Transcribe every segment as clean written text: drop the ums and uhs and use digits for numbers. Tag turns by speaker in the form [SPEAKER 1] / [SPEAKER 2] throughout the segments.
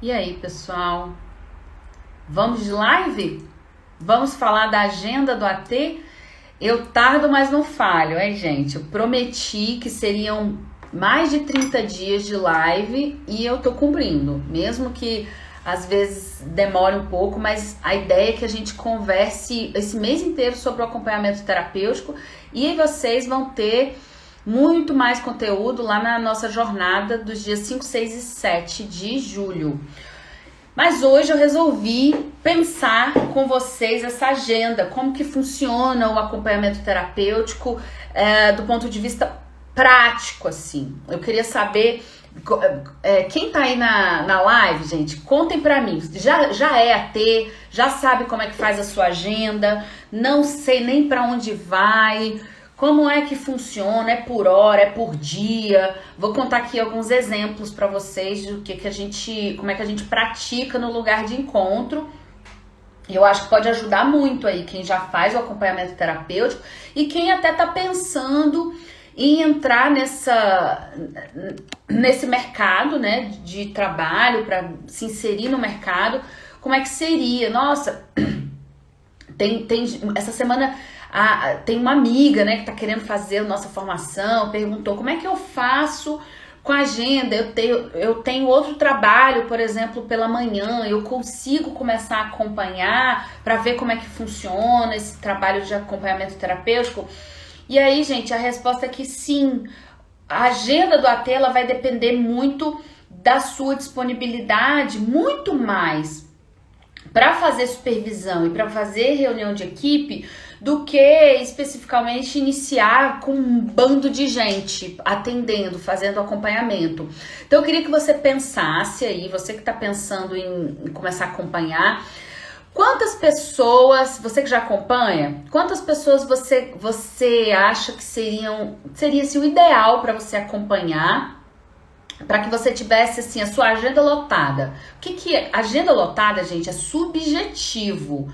[SPEAKER 1] E aí, pessoal? Vamos de live? Vamos falar da agenda do AT? Eu tardo, mas não falho, hein, gente? Eu prometi que seriam mais de 30 dias de live e eu tô cumprindo. Mesmo que às vezes demore um pouco, mas a ideia é que a gente converse esse mês inteiro sobre o acompanhamento terapêutico e vocês vão ter muito mais conteúdo lá na nossa jornada dos dias 5, 6 e 7 de julho. Mas hoje eu resolvi pensar com vocês essa agenda, como que funciona o acompanhamento terapêutico do ponto de vista prático, assim. Eu queria saber, quem tá aí na live, gente, contem pra mim, já é AT, já sabe como é que faz a sua agenda, não sei nem pra onde vai. Como é que funciona? É por hora, é por dia? Vou contar aqui alguns exemplos para vocês do que a gente, como é que a gente pratica no lugar de encontro. Eu acho que pode ajudar muito aí quem já faz o acompanhamento terapêutico e quem até tá pensando em entrar nesse mercado, né, de trabalho para se inserir no mercado. Como é que seria? Nossa, tem essa semana tem uma amiga, né, que tá querendo fazer a nossa formação, perguntou como é que eu faço com a agenda. Eu tenho outro trabalho, por exemplo, pela manhã, eu consigo começar a acompanhar para ver como é que funciona esse trabalho de acompanhamento terapêutico? E aí, gente, a resposta é que sim. A agenda do AT ela vai depender muito da sua disponibilidade, muito mais para fazer supervisão e para fazer reunião de equipe do que especificamente iniciar com um bando de gente atendendo, fazendo acompanhamento. Então eu queria que você pensasse aí, você que está pensando em começar a acompanhar, quantas pessoas, você que já acompanha, quantas pessoas você acha que seria assim, o ideal para você acompanhar, para que você tivesse assim a sua agenda lotada? O que é agenda lotada, gente? É subjetivo.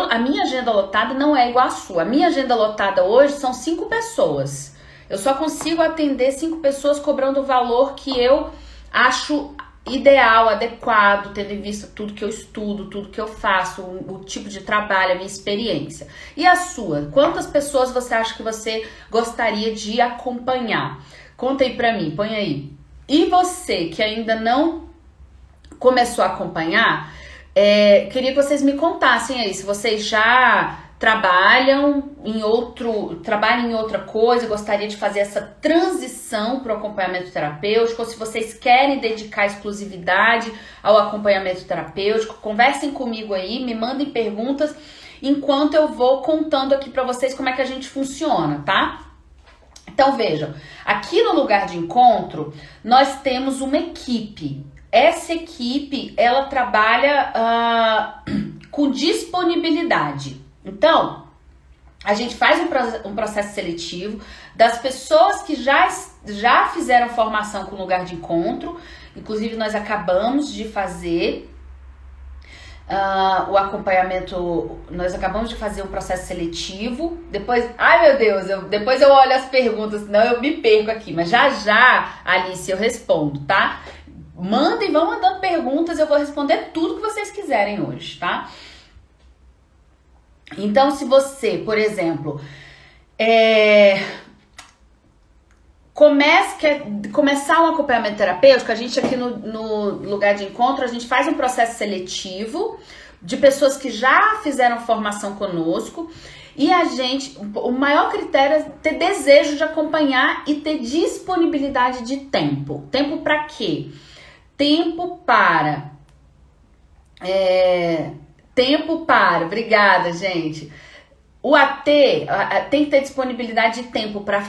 [SPEAKER 1] A minha agenda lotada não é igual à sua. A minha agenda lotada hoje são 5 pessoas. Eu só consigo atender 5 pessoas cobrando o valor que eu acho ideal, adequado, tendo em vista tudo que eu estudo, tudo que eu faço, o tipo de trabalho, a minha experiência. E a sua? Quantas pessoas você acha que você gostaria de acompanhar? Conta aí pra mim, põe aí. E você que ainda não começou a acompanhar, queria que vocês me contassem aí, se vocês já trabalham em outra coisa, gostaria de fazer essa transição para o acompanhamento terapêutico, ou se vocês querem dedicar exclusividade ao acompanhamento terapêutico. Conversem comigo aí, me mandem perguntas, enquanto eu vou contando aqui para vocês como é que a gente funciona, tá? Então vejam, aqui no lugar de encontro, nós temos uma equipe. Essa equipe, ela trabalha com disponibilidade. Então, a gente faz um processo seletivo das pessoas que já fizeram formação com lugar de encontro. Inclusive, nós acabamos de fazer o acompanhamento, nós acabamos de fazer um processo seletivo. Depois, ai meu Deus, depois eu olho as perguntas, senão eu me perco aqui. Mas já, Alice, eu respondo, tá? Mandem, vão mandando perguntas, eu vou responder tudo que vocês quiserem hoje, tá? Então, se você, por exemplo, quer começar um acompanhamento terapêutico, a gente aqui no lugar de encontro, a gente faz um processo seletivo de pessoas que já fizeram formação conosco e o maior critério é ter desejo de acompanhar e ter disponibilidade de tempo. Tempo para quê? Tempo para, obrigada, gente. O AT tem que ter disponibilidade de tempo para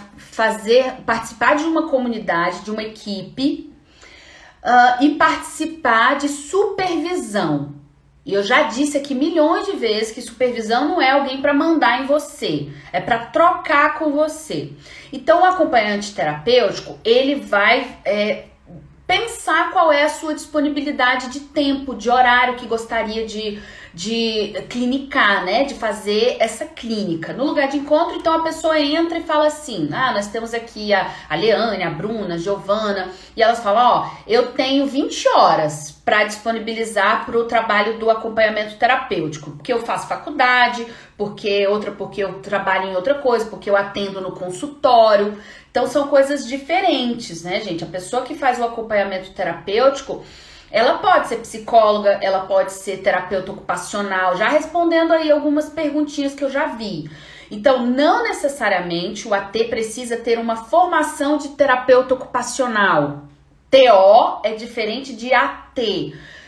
[SPEAKER 1] participar de uma comunidade, de uma equipe e participar de supervisão. E eu já disse aqui milhões de vezes que supervisão não é alguém para mandar em você, é para trocar com você. Então o acompanhante terapêutico, ele vai pensar qual é a sua disponibilidade de tempo, de horário que gostaria de de clinicar, né? De fazer essa clínica. No lugar de encontro, então a pessoa entra e fala assim: ah, nós temos aqui a Leane, a Bruna, a Giovana, e elas falam: ó, eu tenho 20 horas para disponibilizar para o trabalho do acompanhamento terapêutico, porque eu faço faculdade, porque eu trabalho em outra coisa, porque eu atendo no consultório. Então são coisas diferentes, né, gente? A pessoa que faz o acompanhamento terapêutico, ela pode ser psicóloga, ela pode ser terapeuta ocupacional, já respondendo aí algumas perguntinhas que eu já vi. Então, não necessariamente o AT precisa ter uma formação de terapeuta ocupacional. TO é diferente de AT.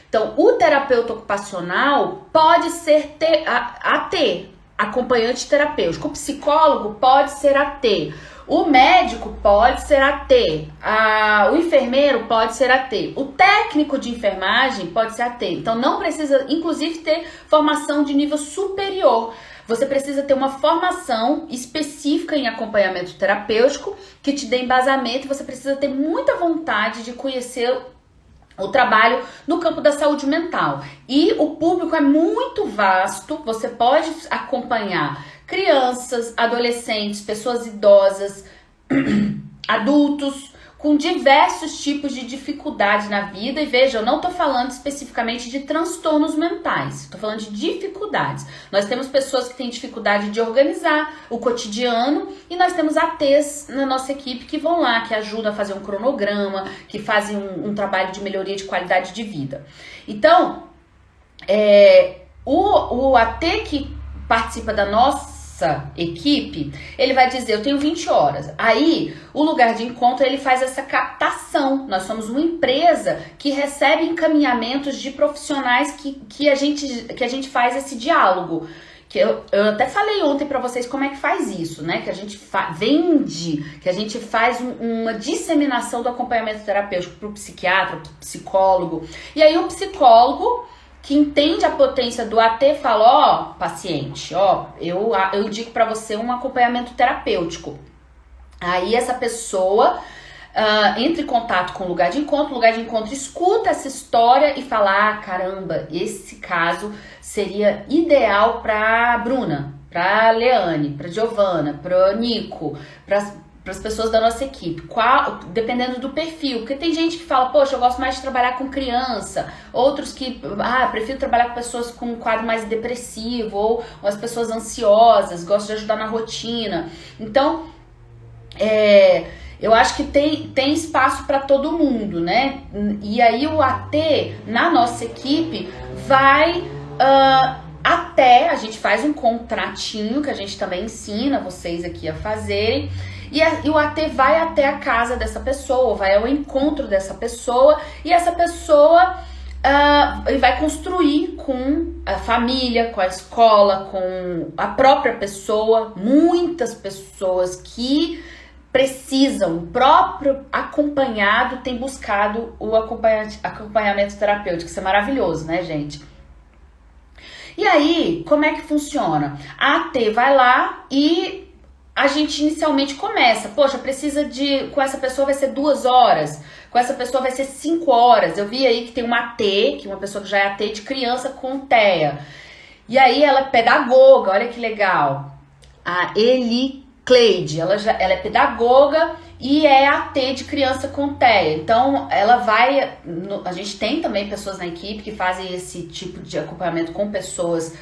[SPEAKER 1] Então, o terapeuta ocupacional pode ser AT, acompanhante terapêutico. O psicólogo pode ser AT. O médico pode ser AT, o enfermeiro pode ser AT, o técnico de enfermagem pode ser AT. Então não precisa, inclusive, ter formação de nível superior. Você precisa ter uma formação específica em acompanhamento terapêutico que te dê embasamento. Você precisa ter muita vontade de conhecer o trabalho no campo da saúde mental. E o público é muito vasto, você pode acompanhar crianças, adolescentes, pessoas idosas, adultos, com diversos tipos de dificuldade na vida. E veja, eu não tô falando especificamente de transtornos mentais, tô falando de dificuldades. Nós temos pessoas que têm dificuldade de organizar o cotidiano e nós temos ATs na nossa equipe que vão lá, que ajudam a fazer um cronograma, que fazem um trabalho de melhoria de qualidade de vida. Então, o AT que participa da nossa equipe, ele vai dizer: eu tenho 20 horas. Aí, o lugar de encontro, ele faz essa captação. Nós somos uma empresa que recebe encaminhamentos de profissionais que a gente faz esse diálogo. Que eu até falei ontem pra vocês como é que faz isso, né? Que a gente vende, que a gente faz uma disseminação do acompanhamento terapêutico pro psiquiatra, pro psicólogo. E aí o psicólogo que entende a potência do AT fala: ó, paciente, ó, eu indico pra você um acompanhamento terapêutico. Aí essa pessoa entra em contato com o lugar de encontro escuta essa história e fala: ah, caramba, esse caso seria ideal pra Bruna, pra Leane, pra Giovana, pro Nico, para as pessoas da nossa equipe, dependendo do perfil, porque tem gente que fala: poxa, eu gosto mais de trabalhar com criança, outros que, prefiro trabalhar com pessoas com um quadro mais depressivo, ou as pessoas ansiosas, gosto de ajudar na rotina. Então, eu acho que tem espaço para todo mundo, né? E aí o AT na nossa equipe vai até, a gente faz um contratinho que a gente também ensina vocês aqui a fazerem. E o AT vai até a casa dessa pessoa, vai ao encontro dessa pessoa, e essa pessoa vai construir com a família, com a escola, com a própria pessoa. Muitas pessoas que precisam, o próprio acompanhado tem buscado o acompanhamento terapêutico. Isso é maravilhoso, né, gente? E aí, como é que funciona? A AT vai lá e a gente inicialmente começa: poxa, com essa pessoa vai ser 2 horas, com essa pessoa vai ser 5 horas. Eu vi aí que tem uma AT, que uma pessoa que já é AT de criança com TEA. E aí ela é pedagoga, olha que legal. A Eli Cleide, ela é pedagoga e é AT de criança com TEA. Então ela vai, a gente tem também pessoas na equipe que fazem esse tipo de acompanhamento com pessoas,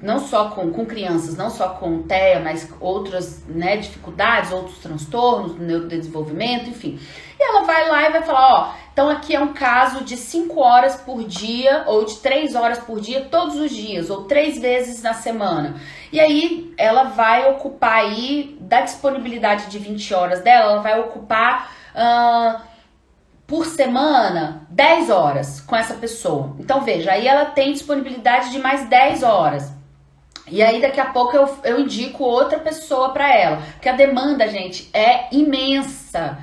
[SPEAKER 1] não só com crianças, não só com TEA, mas outras, né, dificuldades, outros transtornos, neurodesenvolvimento, enfim. E ela vai lá e vai falar: ó, então aqui é um caso de 5 horas por dia, ou de 3 horas por dia, todos os dias, ou 3 vezes na semana. E aí ela vai ocupar aí, da disponibilidade de 20 horas dela, ela vai ocupar por semana 10 horas com essa pessoa. Então veja, aí ela tem disponibilidade de mais 10 horas. E aí daqui a pouco eu indico outra pessoa para ela, porque a demanda, gente, é imensa.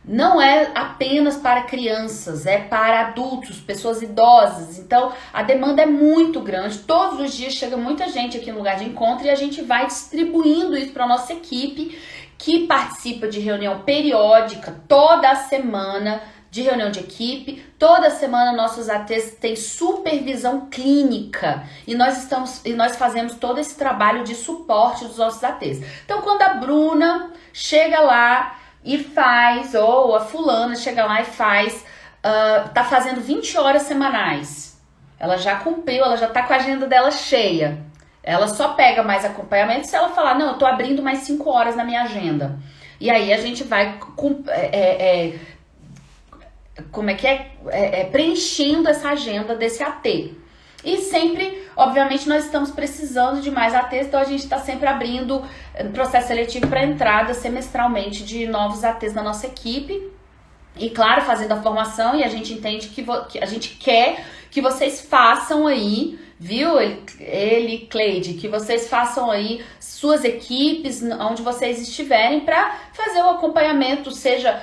[SPEAKER 1] Não é apenas para crianças, é para adultos, pessoas idosas. Então a demanda é muito grande. Todos os dias chega muita gente aqui no lugar de encontro e a gente vai distribuindo isso para a nossa equipe, que participa de reunião periódica toda a semana de reunião de equipe. Toda semana nossos ATs têm supervisão clínica e nós fazemos todo esse trabalho de suporte dos nossos ATs. Então, quando a Bruna chega lá e faz, ou a fulana chega lá e faz, tá fazendo 20 horas semanais, ela já cumpriu, ela já tá com a agenda dela cheia. Ela só pega mais acompanhamento se ela falar, não, eu tô abrindo mais 5 horas na minha agenda. E aí a gente vai preenchendo essa agenda desse AT. E sempre, obviamente, nós estamos precisando de mais ATs, então a gente está sempre abrindo processo seletivo para entrada semestralmente de novos ATs na nossa equipe. E claro, fazendo a formação, e a gente entende que a gente quer que vocês façam aí, viu, Cleide, que vocês façam aí suas equipes, onde vocês estiverem, para fazer o acompanhamento, seja,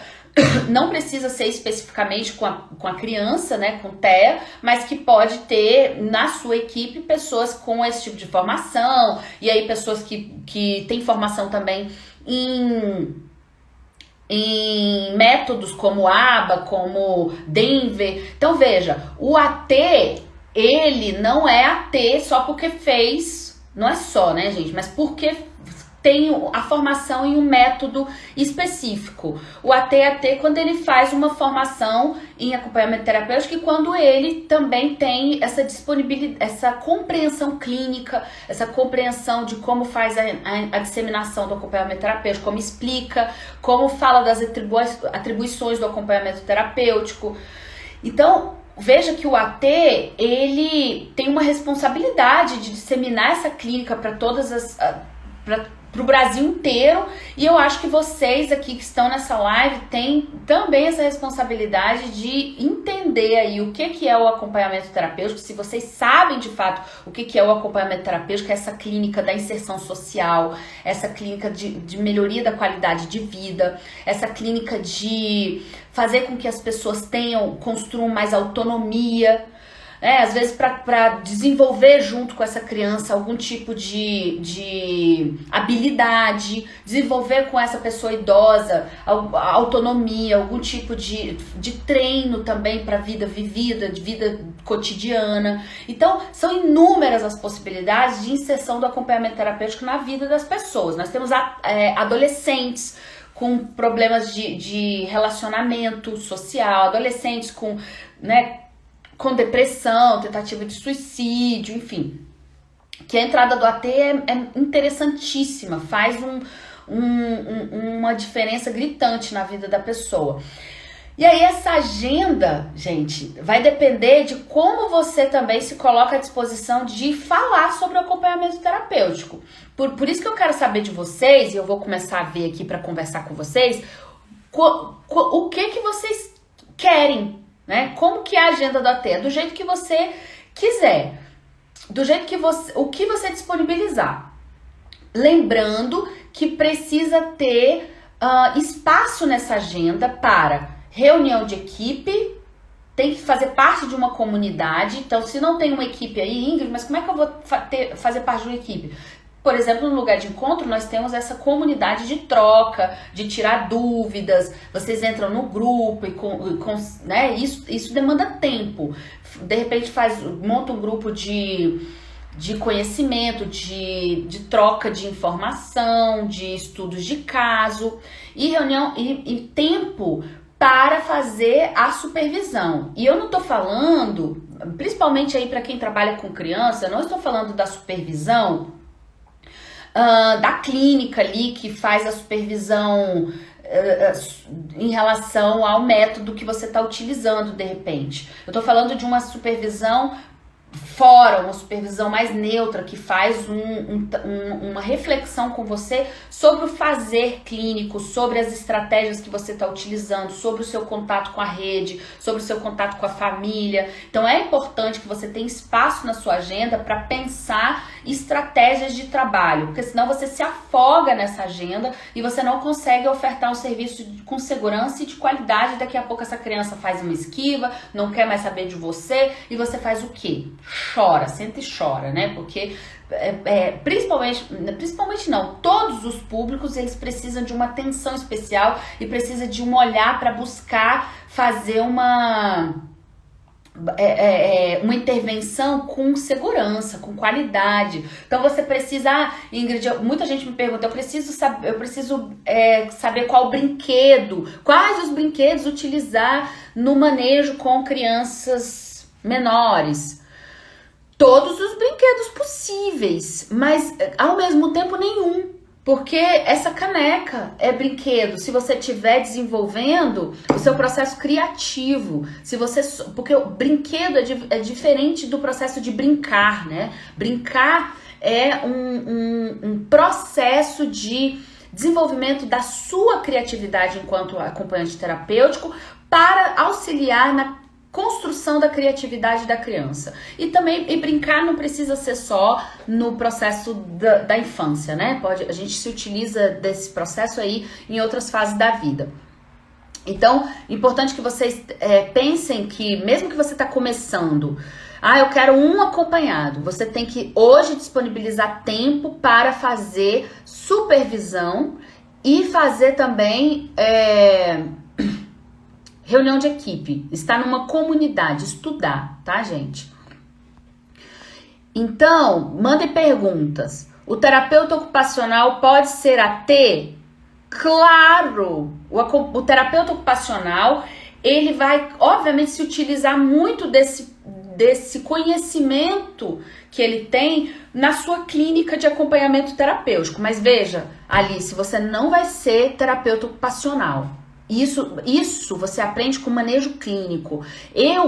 [SPEAKER 1] não precisa ser especificamente com a criança, né, com TEA, mas que pode ter na sua equipe pessoas com esse tipo de formação, e aí pessoas que têm formação também em métodos como ABA, como Denver. Então veja, o AT, ele não é AT só porque fez, não é só, né, gente, mas porque tem a formação em um método específico. O AT é AT quando ele faz uma formação em acompanhamento terapêutico e quando ele também tem essa disponibilidade, essa compreensão clínica, essa compreensão de como faz a disseminação do acompanhamento terapêutico, como explica, como fala das atribuições do acompanhamento terapêutico. Então, veja que o AT, ele tem uma responsabilidade de disseminar essa clínica para todas as... para o Brasil inteiro, e eu acho que vocês aqui que estão nessa live têm também essa responsabilidade de entender aí o que é o acompanhamento terapêutico, se vocês sabem de fato o que é o acompanhamento terapêutico, essa clínica da inserção social, essa clínica de melhoria da qualidade de vida, essa clínica de fazer com que as pessoas construam mais autonomia, às vezes para desenvolver junto com essa criança algum tipo de habilidade, desenvolver com essa pessoa idosa a autonomia, algum tipo de treino também para a vida vivida, de vida cotidiana. Então, são inúmeras as possibilidades de inserção do acompanhamento terapêutico na vida das pessoas. Nós temos adolescentes com problemas de relacionamento social, adolescentes com depressão, tentativa de suicídio, enfim. Que a entrada do AT é interessantíssima, faz uma diferença gritante na vida da pessoa. E aí essa agenda, gente, vai depender de como você também se coloca à disposição de falar sobre o acompanhamento terapêutico. Por isso que eu quero saber de vocês, e eu vou começar a ver aqui para conversar com vocês, o que vocês querem, né? Como que é a agenda do AT? Do jeito que você quiser, do jeito que o que você disponibilizar. Lembrando que precisa ter espaço nessa agenda para reunião de equipe, tem que fazer parte de uma comunidade. Então, se não tem uma equipe aí, Ingrid, mas como é que eu vou fazer parte de uma equipe? Por exemplo, no lugar de encontro, nós temos essa comunidade de troca, de tirar dúvidas, vocês entram no grupo e né, isso demanda tempo. De repente monta um grupo de conhecimento, de troca de informação, de estudos de caso, e reunião e tempo para fazer a supervisão. E eu não tô falando, principalmente aí para quem trabalha com criança, eu não estou falando da supervisão da clínica ali que faz a supervisão em relação ao método que você está utilizando de repente. Eu estou falando de uma supervisão fora, uma supervisão mais neutra, que faz uma reflexão com você sobre o fazer clínico, sobre as estratégias que você está utilizando, sobre o seu contato com a rede, sobre o seu contato com a família. Então é importante que você tenha espaço na sua agenda para pensar estratégias de trabalho, porque senão você se afoga nessa agenda e você não consegue ofertar um serviço com segurança e de qualidade. Daqui a pouco essa criança faz uma esquiva, não quer mais saber de você e você faz o quê? Chora, senta e chora, né? Porque principalmente não, todos os públicos eles precisam de uma atenção especial e precisa de um olhar para buscar fazer uma intervenção com segurança, com qualidade. Então você precisa, Ingrid, muita gente me pergunta, eu preciso saber quais os brinquedos utilizar no manejo com crianças menores. Todos os brinquedos possíveis, mas ao mesmo tempo nenhum. Porque essa caneca é brinquedo. Se você estiver desenvolvendo o seu processo criativo, porque o brinquedo é diferente do processo de brincar, né? Brincar é um processo de desenvolvimento da sua criatividade enquanto acompanhante terapêutico para auxiliar na construção da criatividade da criança. E brincar não precisa ser só no processo da infância, né? A gente se utiliza desse processo aí em outras fases da vida. Então, importante que vocês pensem que, mesmo que você está começando, eu quero um acompanhado, você tem que hoje disponibilizar tempo para fazer supervisão e fazer também reunião de equipe, estar numa comunidade, estudar, tá, gente? Então, mandem perguntas. O terapeuta ocupacional pode ser AT? Claro! O terapeuta ocupacional, ele vai, obviamente, se utilizar muito desse conhecimento que ele tem na sua clínica de acompanhamento terapêutico. Mas veja, Alice, você não vai ser terapeuta ocupacional. Isso você aprende com manejo clínico.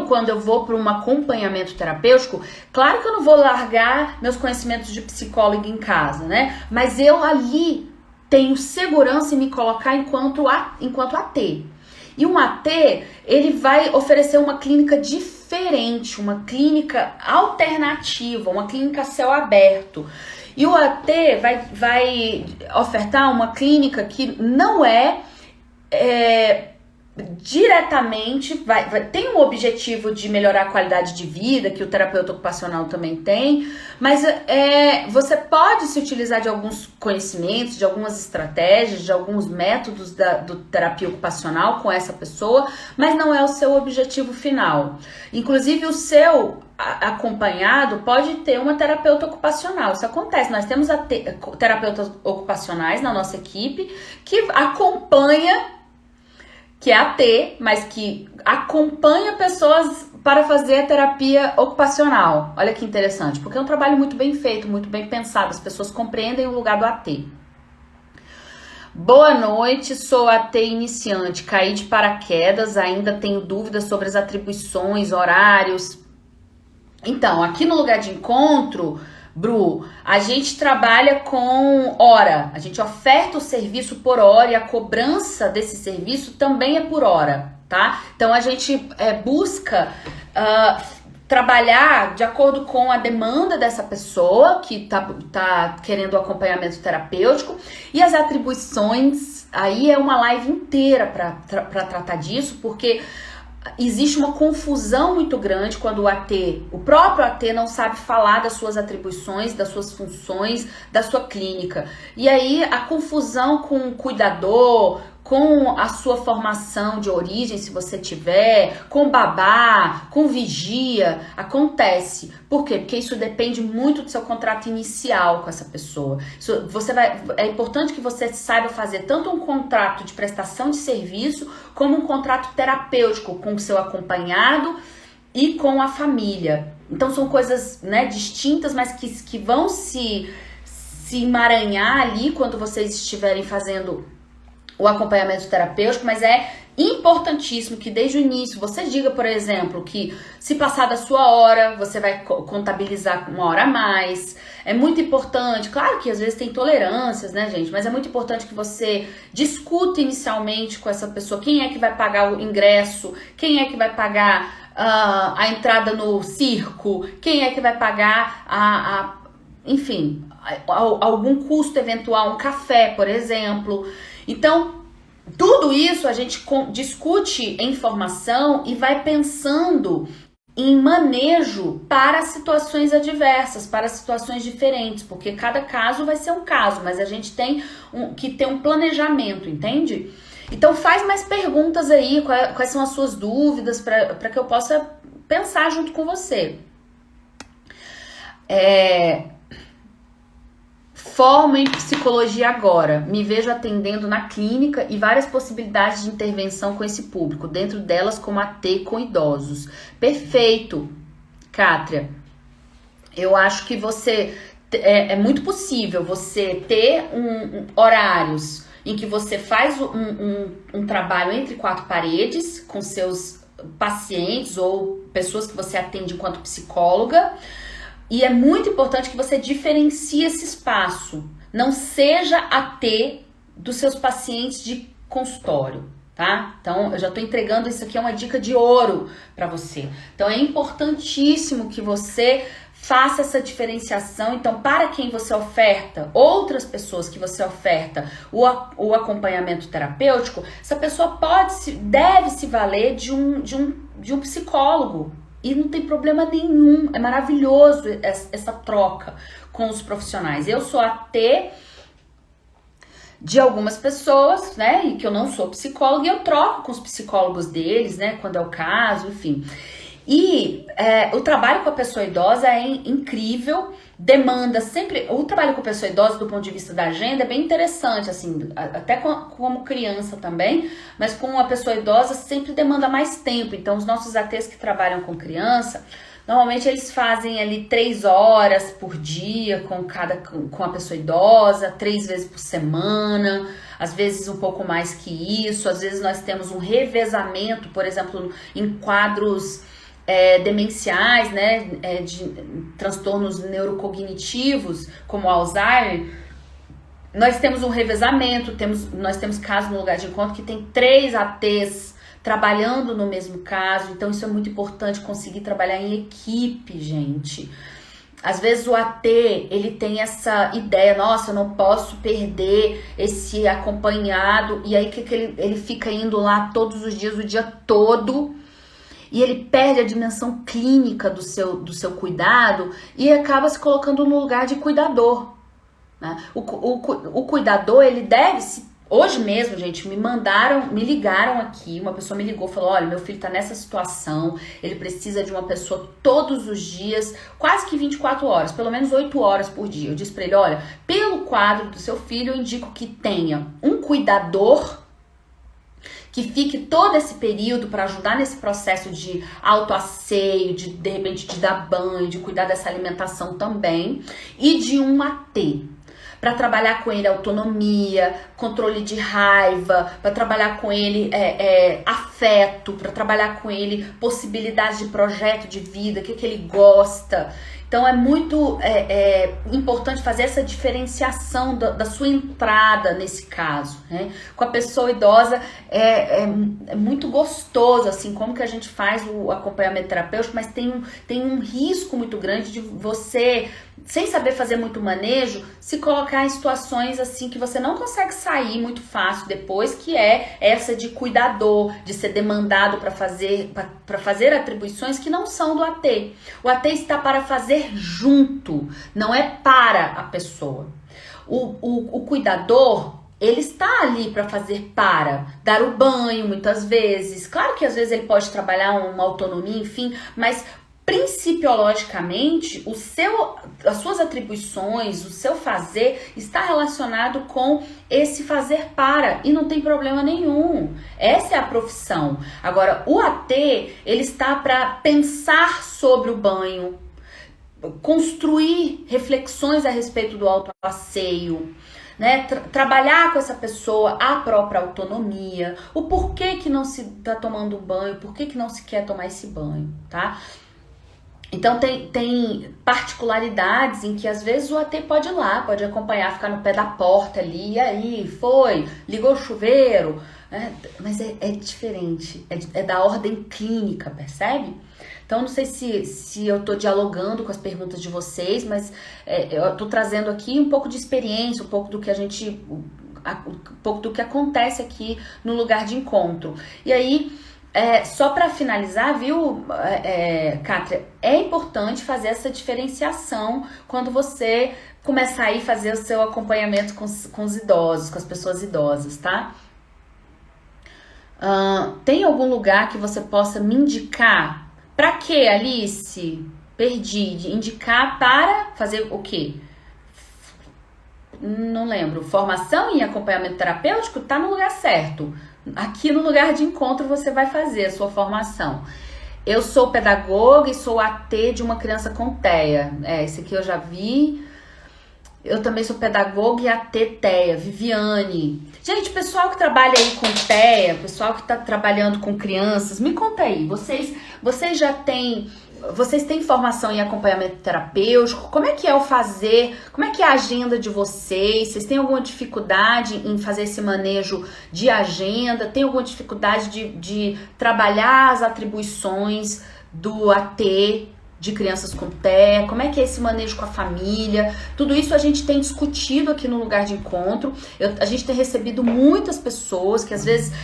[SPEAKER 1] Quando eu vou para um acompanhamento terapêutico, claro que eu não vou largar meus conhecimentos de psicóloga em casa, né? Mas eu ali tenho segurança em me colocar enquanto AT. E um AT, ele vai oferecer uma clínica diferente, uma clínica alternativa, uma clínica a céu aberto. E o AT vai ofertar uma clínica que não diretamente tem um objetivo de melhorar a qualidade de vida, que o terapeuta ocupacional também tem, mas você pode se utilizar de alguns conhecimentos, de algumas estratégias, de alguns métodos do terapia ocupacional com essa pessoa, mas não é o seu objetivo final. Inclusive o seu acompanhado pode ter uma terapeuta ocupacional. Isso acontece, nós temos terapeutas ocupacionais na nossa equipe que acompanha, que é AT, mas que acompanha pessoas para fazer a terapia ocupacional. Olha que interessante, porque é um trabalho muito bem feito, muito bem pensado, as pessoas compreendem o lugar do AT. Boa noite, sou AT iniciante, caí de paraquedas, ainda tenho dúvidas sobre as atribuições, horários. Então, aqui no lugar de encontro, Bru, a gente trabalha com hora, a gente oferta o serviço por hora e a cobrança desse serviço também é por hora, tá? Então a gente busca trabalhar de acordo com a demanda dessa pessoa que tá querendo o acompanhamento terapêutico e as atribuições, aí é uma live inteira para tratar disso, porque existe uma confusão muito grande quando o próprio AT não sabe falar das suas atribuições, das suas funções, da sua clínica. E aí a confusão com o cuidador, com a sua formação de origem, se você tiver, com babá, com vigia, acontece. Por quê? Porque isso depende muito do seu contrato inicial com essa pessoa. É importante que você saiba fazer tanto um contrato de prestação de serviço, como um contrato terapêutico com o seu acompanhado e com a família. Então são coisas, né, distintas, mas que vão se emaranhar ali quando vocês estiverem fazendo o acompanhamento terapêutico, mas é importantíssimo que desde o início você diga, por exemplo, que se passar da sua hora, você vai contabilizar 1 hora a mais. É muito importante, claro que às vezes tem tolerâncias, né, gente? Mas é muito importante que você discuta inicialmente com essa pessoa quem é que vai pagar o ingresso, quem é que vai pagar a entrada no circo, quem é que vai pagar enfim, algum custo eventual, um café, por exemplo. Então, tudo isso a gente discute em formação e vai pensando em manejo para situações adversas, para situações diferentes, porque cada caso vai ser um caso, mas a gente tem que ter um planejamento, entende? Então faz mais perguntas aí, quais são as suas dúvidas, para que eu possa pensar junto com você. Formo em psicologia agora, me vejo atendendo na clínica e várias possibilidades de intervenção com esse público, dentro delas como AT com idosos. Perfeito, Kátia. Eu acho que você é muito possível você ter horários em que você faz um trabalho entre quatro paredes com seus pacientes ou pessoas que você atende enquanto psicóloga. E é muito importante que você diferencie esse espaço. Não seja AT dos seus pacientes de consultório, tá? Então, eu já tô entregando isso aqui, é uma dica de ouro para você. Então, é importantíssimo que você faça essa diferenciação. Então, para quem você oferta, outras pessoas que você oferta o acompanhamento terapêutico, essa pessoa deve se valer de um psicólogo. E não tem problema nenhum, é maravilhoso essa troca com os profissionais. Eu sou AT de algumas pessoas, né, e que eu não sou psicóloga, e eu troco com os psicólogos deles, né, quando é o caso, enfim. E o trabalho com a pessoa idosa é incrível, demanda sempre... O trabalho com a pessoa idosa, do ponto de vista da agenda, é bem interessante, assim, até como criança também, mas com a pessoa idosa sempre demanda mais tempo. Então, os nossos ATs que trabalham com criança, normalmente eles fazem ali 3 horas por dia com a pessoa idosa, 3 vezes por semana, às vezes um pouco mais que isso. Às vezes nós temos um revezamento, por exemplo, em quadros... demenciais, né, de transtornos neurocognitivos, como Alzheimer, nós temos um revezamento, nós temos casos no lugar de encontro que tem 3 ATs trabalhando no mesmo caso. Então isso é muito importante, conseguir trabalhar em equipe, gente. Às vezes o AT, ele tem essa ideia, nossa, eu não posso perder esse acompanhado, e aí que ele fica indo lá todos os dias, o dia todo, e ele perde a dimensão clínica do seu cuidado e acaba se colocando no lugar de cuidador, né? O cuidador, ele deve se... Hoje mesmo, gente, me ligaram aqui, uma pessoa me ligou, falou, olha, meu filho tá nessa situação, ele precisa de uma pessoa todos os dias, quase que 24 horas, pelo menos 8 horas por dia. Eu disse pra ele, olha, pelo quadro do seu filho, eu indico que tenha um cuidador que fique todo esse período para ajudar nesse processo de autoasseio, de repente de dar banho, de cuidar dessa alimentação também, e de um AT, para trabalhar com ele autonomia, controle de raiva, para trabalhar com ele afeto, para trabalhar com ele possibilidades de projeto de vida, o que ele gosta. Então é muito importante fazer essa diferenciação da sua entrada nesse caso, né? Com a pessoa idosa é muito gostoso, assim, como que a gente faz o acompanhamento terapêutico, mas tem um risco muito grande de você, sem saber fazer muito manejo, se colocar em situações assim que você não consegue sair muito fácil depois, que é essa de cuidador, de ser demandado para fazer atribuições que não são do AT. O AT está para fazer junto, não é para a pessoa. O cuidador, ele está ali para fazer dar o banho muitas vezes. Claro que às vezes ele pode trabalhar uma autonomia, enfim, mas principiologicamente as suas atribuições, o seu fazer está relacionado com esse fazer e não tem problema nenhum. Essa é a profissão. Agora, o AT, ele está para pensar sobre o banho, construir reflexões a respeito do autoasseio, né? Trabalhar com essa pessoa a própria autonomia, o porquê que não se está tomando banho, por que não se quer tomar esse banho, tá? Então tem particularidades em que às vezes o AT pode ir lá, pode acompanhar, ficar no pé da porta ali, e aí ligou o chuveiro, Mas é diferente, é da ordem clínica, percebe? Então, não sei se eu tô dialogando com as perguntas de vocês, mas eu tô trazendo aqui um pouco de experiência, um pouco do que um pouco do que acontece aqui no lugar de encontro. E aí, só para finalizar, viu, Kátia, é importante fazer essa diferenciação quando você começar aí a fazer o seu acompanhamento com os idosos, com as pessoas idosas, tá? Tem algum lugar que você possa me indicar? Pra quê, Alice? Perdi. Indicar para fazer o quê? Não lembro. Formação em acompanhamento terapêutico? Tá no lugar certo. Aqui no lugar de encontro você vai fazer a sua formação. Eu sou pedagoga e sou AT de uma criança com TEA. Esse aqui eu já vi. Eu também sou pedagoga e AT TEA. Viviane. Gente, pessoal que trabalha aí com TEA, pessoal que tá trabalhando com crianças, me conta aí. Vocês já têm... Vocês têm formação em acompanhamento terapêutico? Como é que é o fazer? Como é que é a agenda de vocês? Vocês têm alguma dificuldade em fazer esse manejo de agenda? Tem alguma dificuldade de trabalhar as atribuições do AT de crianças com TEA? Como é que é esse manejo com a família? Tudo isso a gente tem discutido aqui no lugar de encontro. A gente tem recebido muitas pessoas que às vezes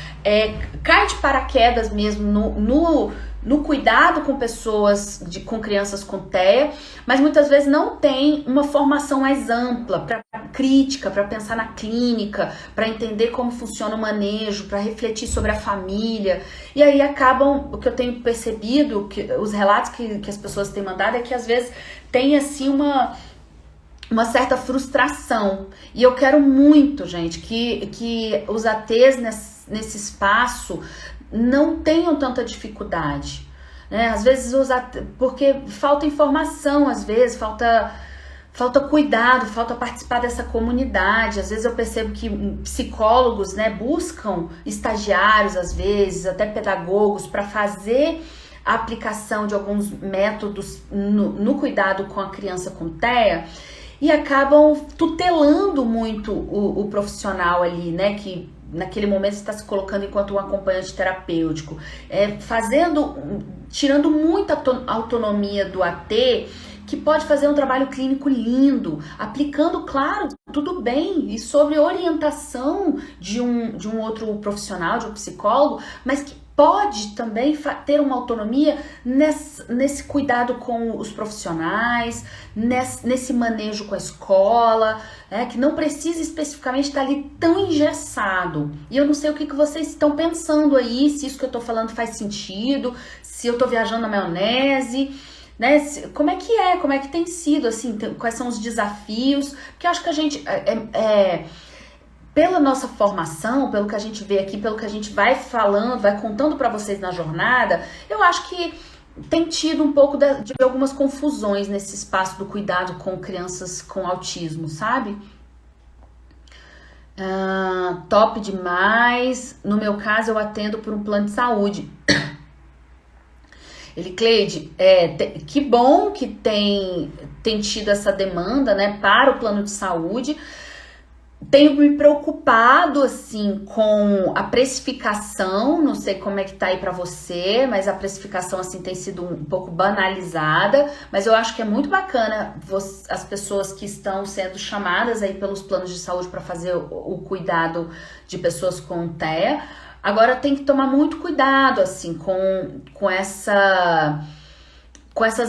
[SPEAKER 1] caem de paraquedas mesmo no cuidado com pessoas, com crianças com TEA, mas muitas vezes não tem uma formação mais ampla, para crítica, para pensar na clínica, para entender como funciona o manejo, para refletir sobre a família. E aí acabam, o que eu tenho percebido, que os relatos que as pessoas têm mandado é que às vezes tem assim uma certa frustração. E eu quero muito, gente, que os ATs nesse espaço não tenham tanta dificuldade, né? Às vezes porque falta informação, às vezes falta cuidado, falta participar dessa comunidade. Às vezes eu percebo que psicólogos, né, buscam estagiários, às vezes até pedagogos, para fazer a aplicação de alguns métodos no cuidado com a criança com TEA, e acabam tutelando muito o profissional ali, né, que naquele momento está se colocando enquanto um acompanhante terapêutico, tirando muita autonomia do AT, que pode fazer um trabalho clínico lindo, aplicando, claro, tudo bem, e sobre orientação de um outro profissional, de um psicólogo, mas que pode também ter uma autonomia nesse cuidado com os profissionais, nesse manejo com a escola, que não precisa especificamente estar ali tão engessado. E eu não sei o que vocês estão pensando aí, se isso que eu tô falando faz sentido, se eu tô viajando na maionese, né? Como é que tem sido, assim, quais são os desafios, porque eu acho que a gente... Pela nossa formação, pelo que a gente vê aqui, pelo que a gente vai falando, vai contando para vocês na jornada, eu acho que tem tido um pouco de algumas confusões nesse espaço do cuidado com crianças com autismo, sabe? Top demais. No meu caso, eu atendo por um plano de saúde. Cleide, que bom que tem tido essa demanda, né, para o plano de saúde. Tenho me preocupado, assim, com a precificação, não sei como é que tá aí pra você, mas a precificação, assim, tem sido um pouco banalizada, mas eu acho que é muito bacana as pessoas que estão sendo chamadas aí pelos planos de saúde para fazer o cuidado de pessoas com TEA. Agora tem que tomar muito cuidado, assim, com essas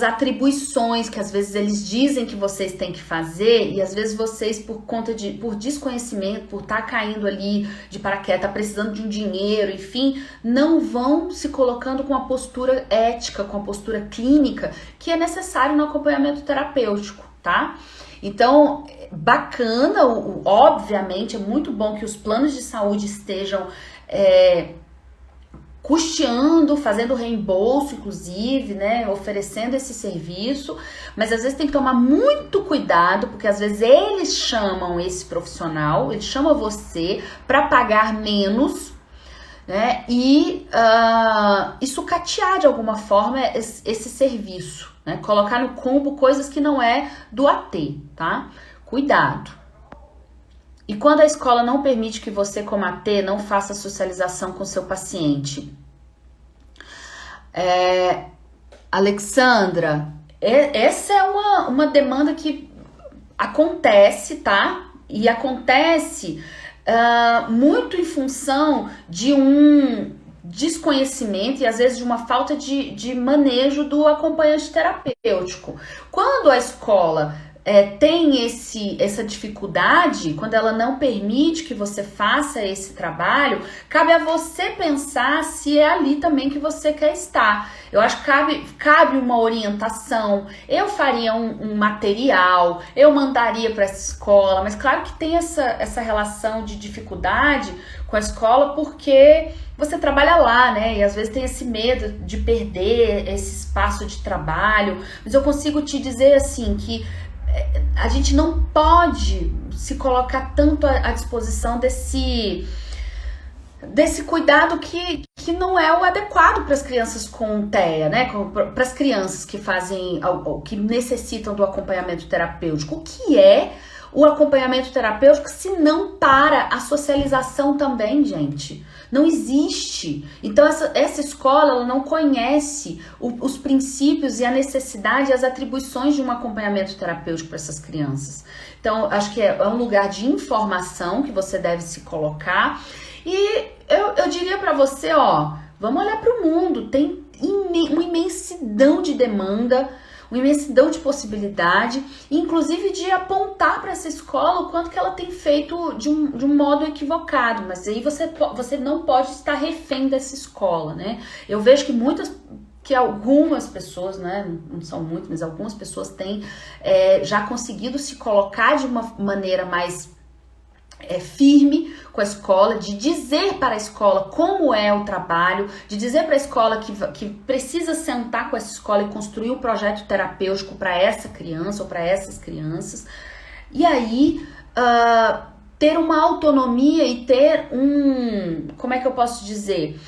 [SPEAKER 1] atribuições que às vezes eles dizem que vocês têm que fazer, e às vezes vocês, por desconhecimento, por estar caindo ali de paraquedas, tá precisando de um dinheiro, enfim, não vão se colocando com a postura ética, com a postura clínica que é necessário no acompanhamento terapêutico, tá? Então, bacana, obviamente, é muito bom que os planos de saúde estejam custeando, fazendo reembolso, inclusive, né, oferecendo esse serviço, mas às vezes tem que tomar muito cuidado, porque às vezes eles chamam esse profissional, ele chama você para pagar menos, né, e sucatear de alguma forma esse serviço, né, colocar no combo coisas que não é do AT, tá? Cuidado. E quando a escola não permite que você, como AT, não faça socialização com seu paciente? Alexandra, essa é uma demanda que acontece, tá? E acontece muito em função de um desconhecimento e às vezes de uma falta de manejo do acompanhante terapêutico. Quando a escola tem essa dificuldade, quando ela não permite que você faça esse trabalho, cabe a você pensar se é ali também que você quer estar. Eu acho que cabe uma orientação, eu faria um material, eu mandaria para essa escola, mas claro que tem essa relação de dificuldade com a escola, porque você trabalha lá, né? E às vezes tem esse medo de perder esse espaço de trabalho, mas eu consigo te dizer assim que a gente não pode se colocar tanto à disposição desse cuidado que não é o adequado para as crianças com TEA, né? Para as crianças que necessitam do acompanhamento terapêutico. O que é o acompanhamento terapêutico se não para a socialização também, gente? Não existe. Então essa escola ela não conhece os princípios e a necessidade e as atribuições de um acompanhamento terapêutico para essas crianças. Então acho que é um lugar de informação que você deve se colocar. E eu diria para você, vamos olhar para o mundo. Tem uma imensidão de demanda, uma imensidão de possibilidade, inclusive de apontar para essa escola o quanto que ela tem feito de um modo equivocado, mas aí você não pode estar refém dessa escola, né? Eu vejo que algumas pessoas, né, não são muitas, mas algumas pessoas têm já conseguido se colocar de uma maneira mais firme com a escola, de dizer para a escola como é o trabalho, de dizer para a escola que precisa sentar com essa escola e construir um projeto terapêutico para essa criança ou para essas crianças. E aí, ter uma autonomia e ter como é que eu posso dizer?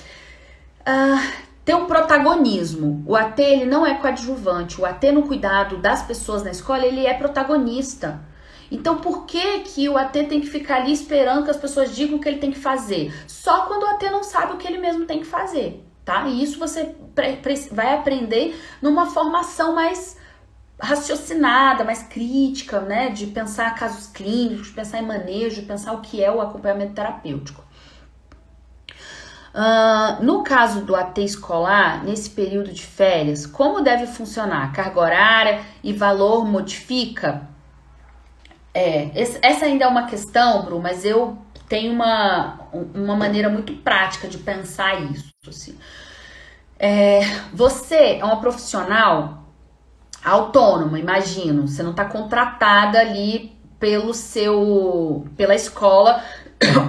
[SPEAKER 1] Ter um protagonismo. O AT, ele não é coadjuvante. O AT no cuidado das pessoas na escola, ele é protagonista. Então, por que o AT tem que ficar ali esperando que as pessoas digam o que ele tem que fazer? Só quando o AT não sabe o que ele mesmo tem que fazer, tá? E isso você vai aprender numa formação mais raciocinada, mais crítica, né? De pensar casos clínicos, de pensar em manejo, de pensar o que é o acompanhamento terapêutico. No caso do AT escolar, nesse período de férias, como deve funcionar? Carga horária e valor modifica? Essa ainda é uma questão, Bru, mas eu tenho uma maneira muito prática de pensar isso. Assim. Você é uma profissional autônoma, imagino. Você não está contratada ali pela escola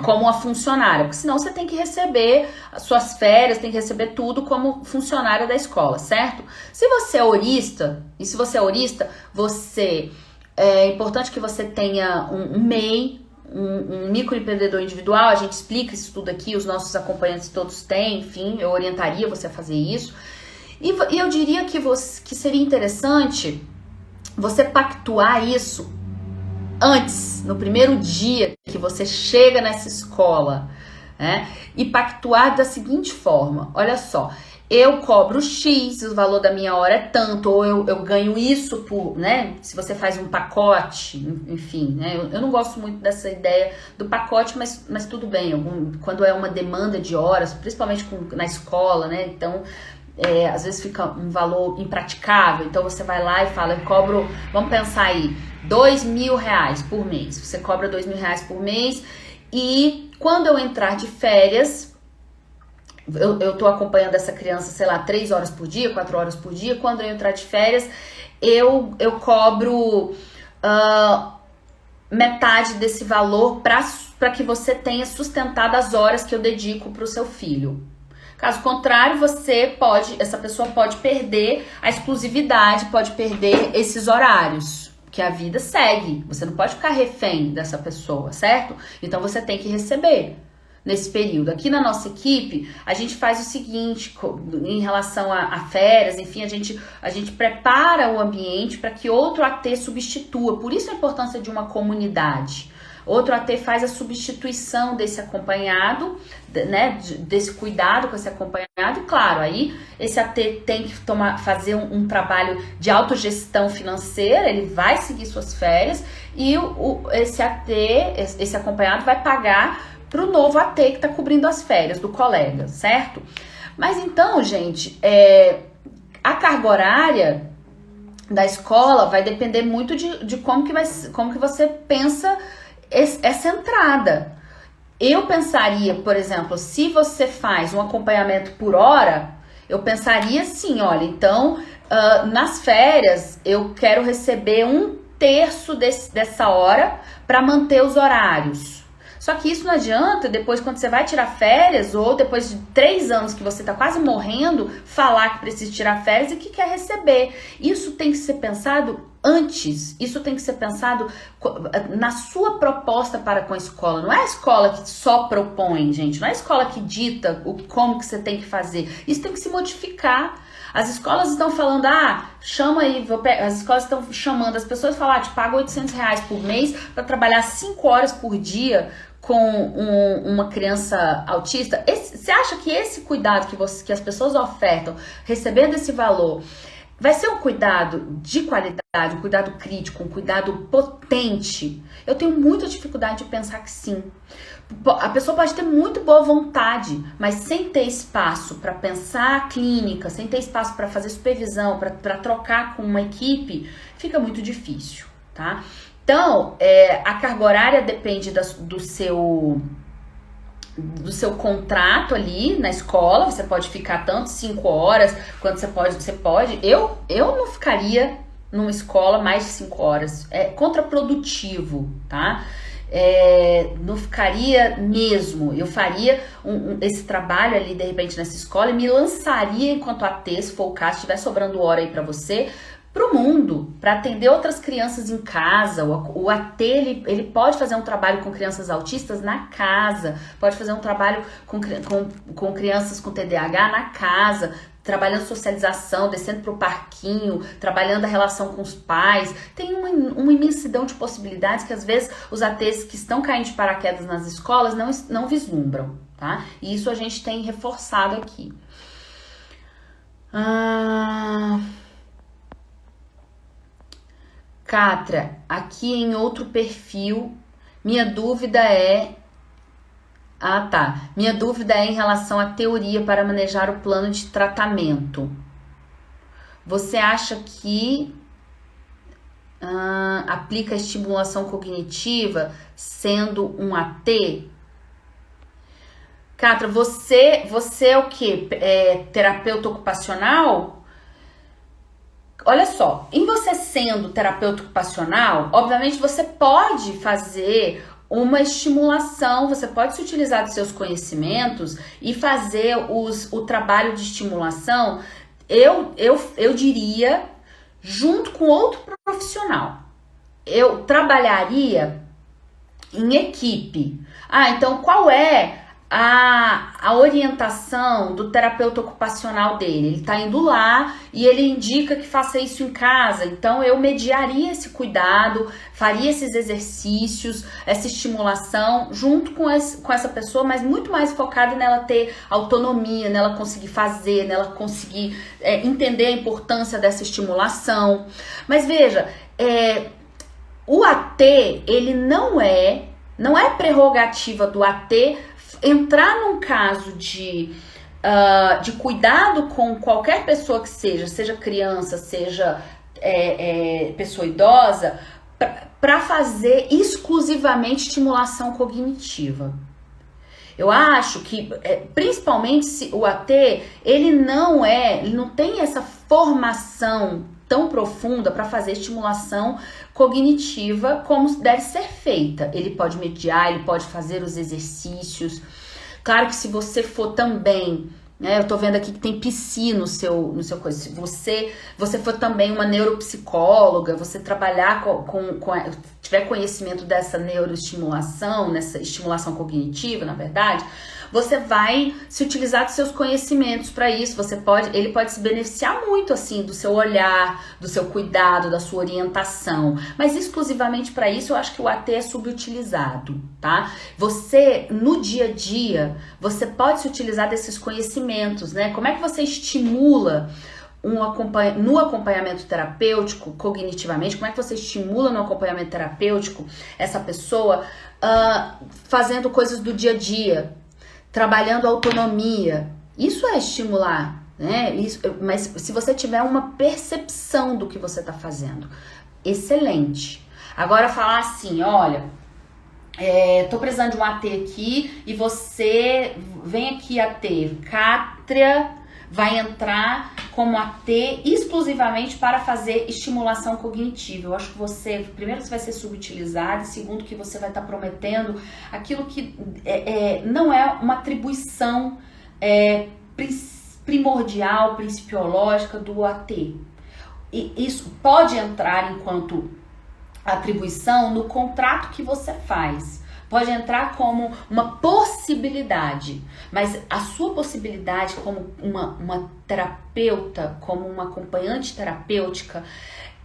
[SPEAKER 1] como uma funcionária, porque senão você tem que receber as suas férias, tem que receber tudo como funcionária da escola, certo? Se você é horista, é importante que você tenha um MEI, um microempreendedor individual. A gente explica isso tudo aqui, os nossos acompanhantes todos têm, enfim, eu orientaria você a fazer isso. E eu diria que seria interessante você pactuar isso antes, no primeiro dia que você chega nessa escola, né? E pactuar da seguinte forma: olha só, eu cobro X, o valor da minha hora é tanto, ou eu ganho isso por, né? Se você faz um pacote, enfim, né? Eu não gosto muito dessa ideia do pacote, mas tudo bem, quando é uma demanda de horas, principalmente na escola, né? Então, às vezes fica um valor impraticável, então você vai lá e fala, eu cobro, vamos pensar aí, R$2.000 por mês. Você cobra R$2.000 por mês e quando eu entrar de férias, eu tô acompanhando essa criança, sei lá, 3 horas por dia, 4 horas por dia. Quando eu entrar de férias, eu cobro metade desse valor para que você tenha sustentado as horas que eu dedico para o seu filho. Caso contrário, essa pessoa pode perder a exclusividade, pode perder esses horários, que a vida segue. Você não pode ficar refém dessa pessoa, certo? Então você tem que receber nesse período. Aqui na nossa equipe, a gente faz o seguinte, em relação a férias, enfim, a gente prepara o ambiente para que outro AT substitua. Por isso a importância de uma comunidade. outro AT faz a substituição desse acompanhado, né, desse cuidado com esse acompanhado, e claro, aí esse AT tem que fazer um trabalho de autogestão financeira, ele vai seguir suas férias, e esse AT, esse acompanhado vai pagar para o novo AT que está cobrindo as férias do colega, certo? Mas então, gente, a carga horária da escola vai depender muito de como que você pensa essa entrada. Eu pensaria, por exemplo, se você faz um acompanhamento por hora, eu pensaria assim, olha, então, nas férias eu quero receber 1/3 dessa hora para manter os horários. Só que isso não adianta depois, quando você vai tirar férias, ou depois de 3 anos que você tá quase morrendo, falar que precisa tirar férias e que quer receber. Isso tem que ser pensado antes. Isso tem que ser pensado na sua proposta para com a escola. Não é a escola que só propõe, gente. Não é a escola que dita como que você tem que fazer. Isso tem que se modificar. As escolas estão falando, chama aí, as escolas estão chamando as pessoas e falam, te paga R$800 por mês para trabalhar 5 horas por dia com uma criança autista. Você acha que esse cuidado que as pessoas ofertam, recebendo esse valor, vai ser um cuidado de qualidade, um cuidado crítico, um cuidado potente? Eu tenho muita dificuldade de pensar que sim. A pessoa pode ter muito boa vontade, mas sem ter espaço para pensar a clínica, sem ter espaço para fazer supervisão, para trocar com uma equipe, fica muito difícil, tá? Então, a carga horária depende do seu contrato ali na escola. Você pode ficar tanto 5 horas quanto você pode. Eu não ficaria numa escola mais de 5 horas. É contraprodutivo, tá? Não ficaria mesmo. Eu faria esse trabalho ali de repente nessa escola e me lançaria enquanto AT, se for o caso, se estiver sobrando hora aí pra você, pro mundo, para atender outras crianças em casa. O AT, ele pode fazer um trabalho com crianças autistas na casa, pode fazer um trabalho com crianças com TDAH na casa, trabalhando socialização, descendo pro parquinho, trabalhando a relação com os pais. Tem uma imensidão de possibilidades que às vezes os ATs que estão caindo de paraquedas nas escolas não vislumbram, tá? E isso a gente tem reforçado aqui. Catra, aqui em outro perfil, minha dúvida é... Minha dúvida é em relação à teoria para manejar o plano de tratamento. Você acha que aplica a estimulação cognitiva sendo um AT? Catra, você é o quê? Terapeuta ocupacional? Olha só, em você sendo terapeuta ocupacional, obviamente você pode fazer uma estimulação, você pode se utilizar dos seus conhecimentos e fazer o trabalho de estimulação, eu diria, junto com outro profissional. Eu trabalharia em equipe. Então qual é a orientação do terapeuta ocupacional dele? Ele tá indo lá e ele indica que faça isso em casa, então eu mediaria esse cuidado, faria esses exercícios, essa estimulação junto com essa pessoa, mas muito mais focada nela ter autonomia, nela conseguir fazer, nela conseguir entender a importância dessa estimulação. Mas veja, o AT, ele não é prerrogativa do AT entrar num caso de cuidado com qualquer pessoa que seja criança, seja pessoa idosa, para fazer exclusivamente estimulação cognitiva. Eu acho que, principalmente se o AT, ele não tem essa formação tão profunda para fazer estimulação cognitiva como deve ser feita. Ele pode mediar, ele pode fazer os exercícios. Claro que se você for também, né, eu tô vendo aqui que tem psi no seu coisa. Se você for também uma neuropsicóloga, você trabalhar tiver conhecimento dessa neuroestimulação, nessa estimulação cognitiva, na verdade, você vai se utilizar dos seus conhecimentos para isso. Ele pode se beneficiar muito assim do seu olhar, do seu cuidado, da sua orientação. Mas exclusivamente para isso eu acho que o AT é subutilizado, tá? Você, no dia a dia, você pode se utilizar desses conhecimentos, né? Como é que você estimula no acompanhamento terapêutico, cognitivamente, como é que você estimula no acompanhamento terapêutico essa pessoa fazendo coisas do dia a dia, trabalhando autonomia? Isso é estimular, né? Mas se você tiver uma percepção do que você está fazendo, excelente. Agora falar assim, olha, tô precisando de um AT aqui e você vem aqui AT, Cátria vai entrar como AT exclusivamente para fazer estimulação cognitiva. Eu acho que primeiro, você vai ser subutilizado, e segundo, que você vai estar prometendo aquilo que não é uma atribuição primordial, principiológica do AT. E isso pode entrar enquanto atribuição no contrato que você faz. Pode entrar como uma possibilidade, mas a sua possibilidade como uma terapeuta, como uma acompanhante terapêutica,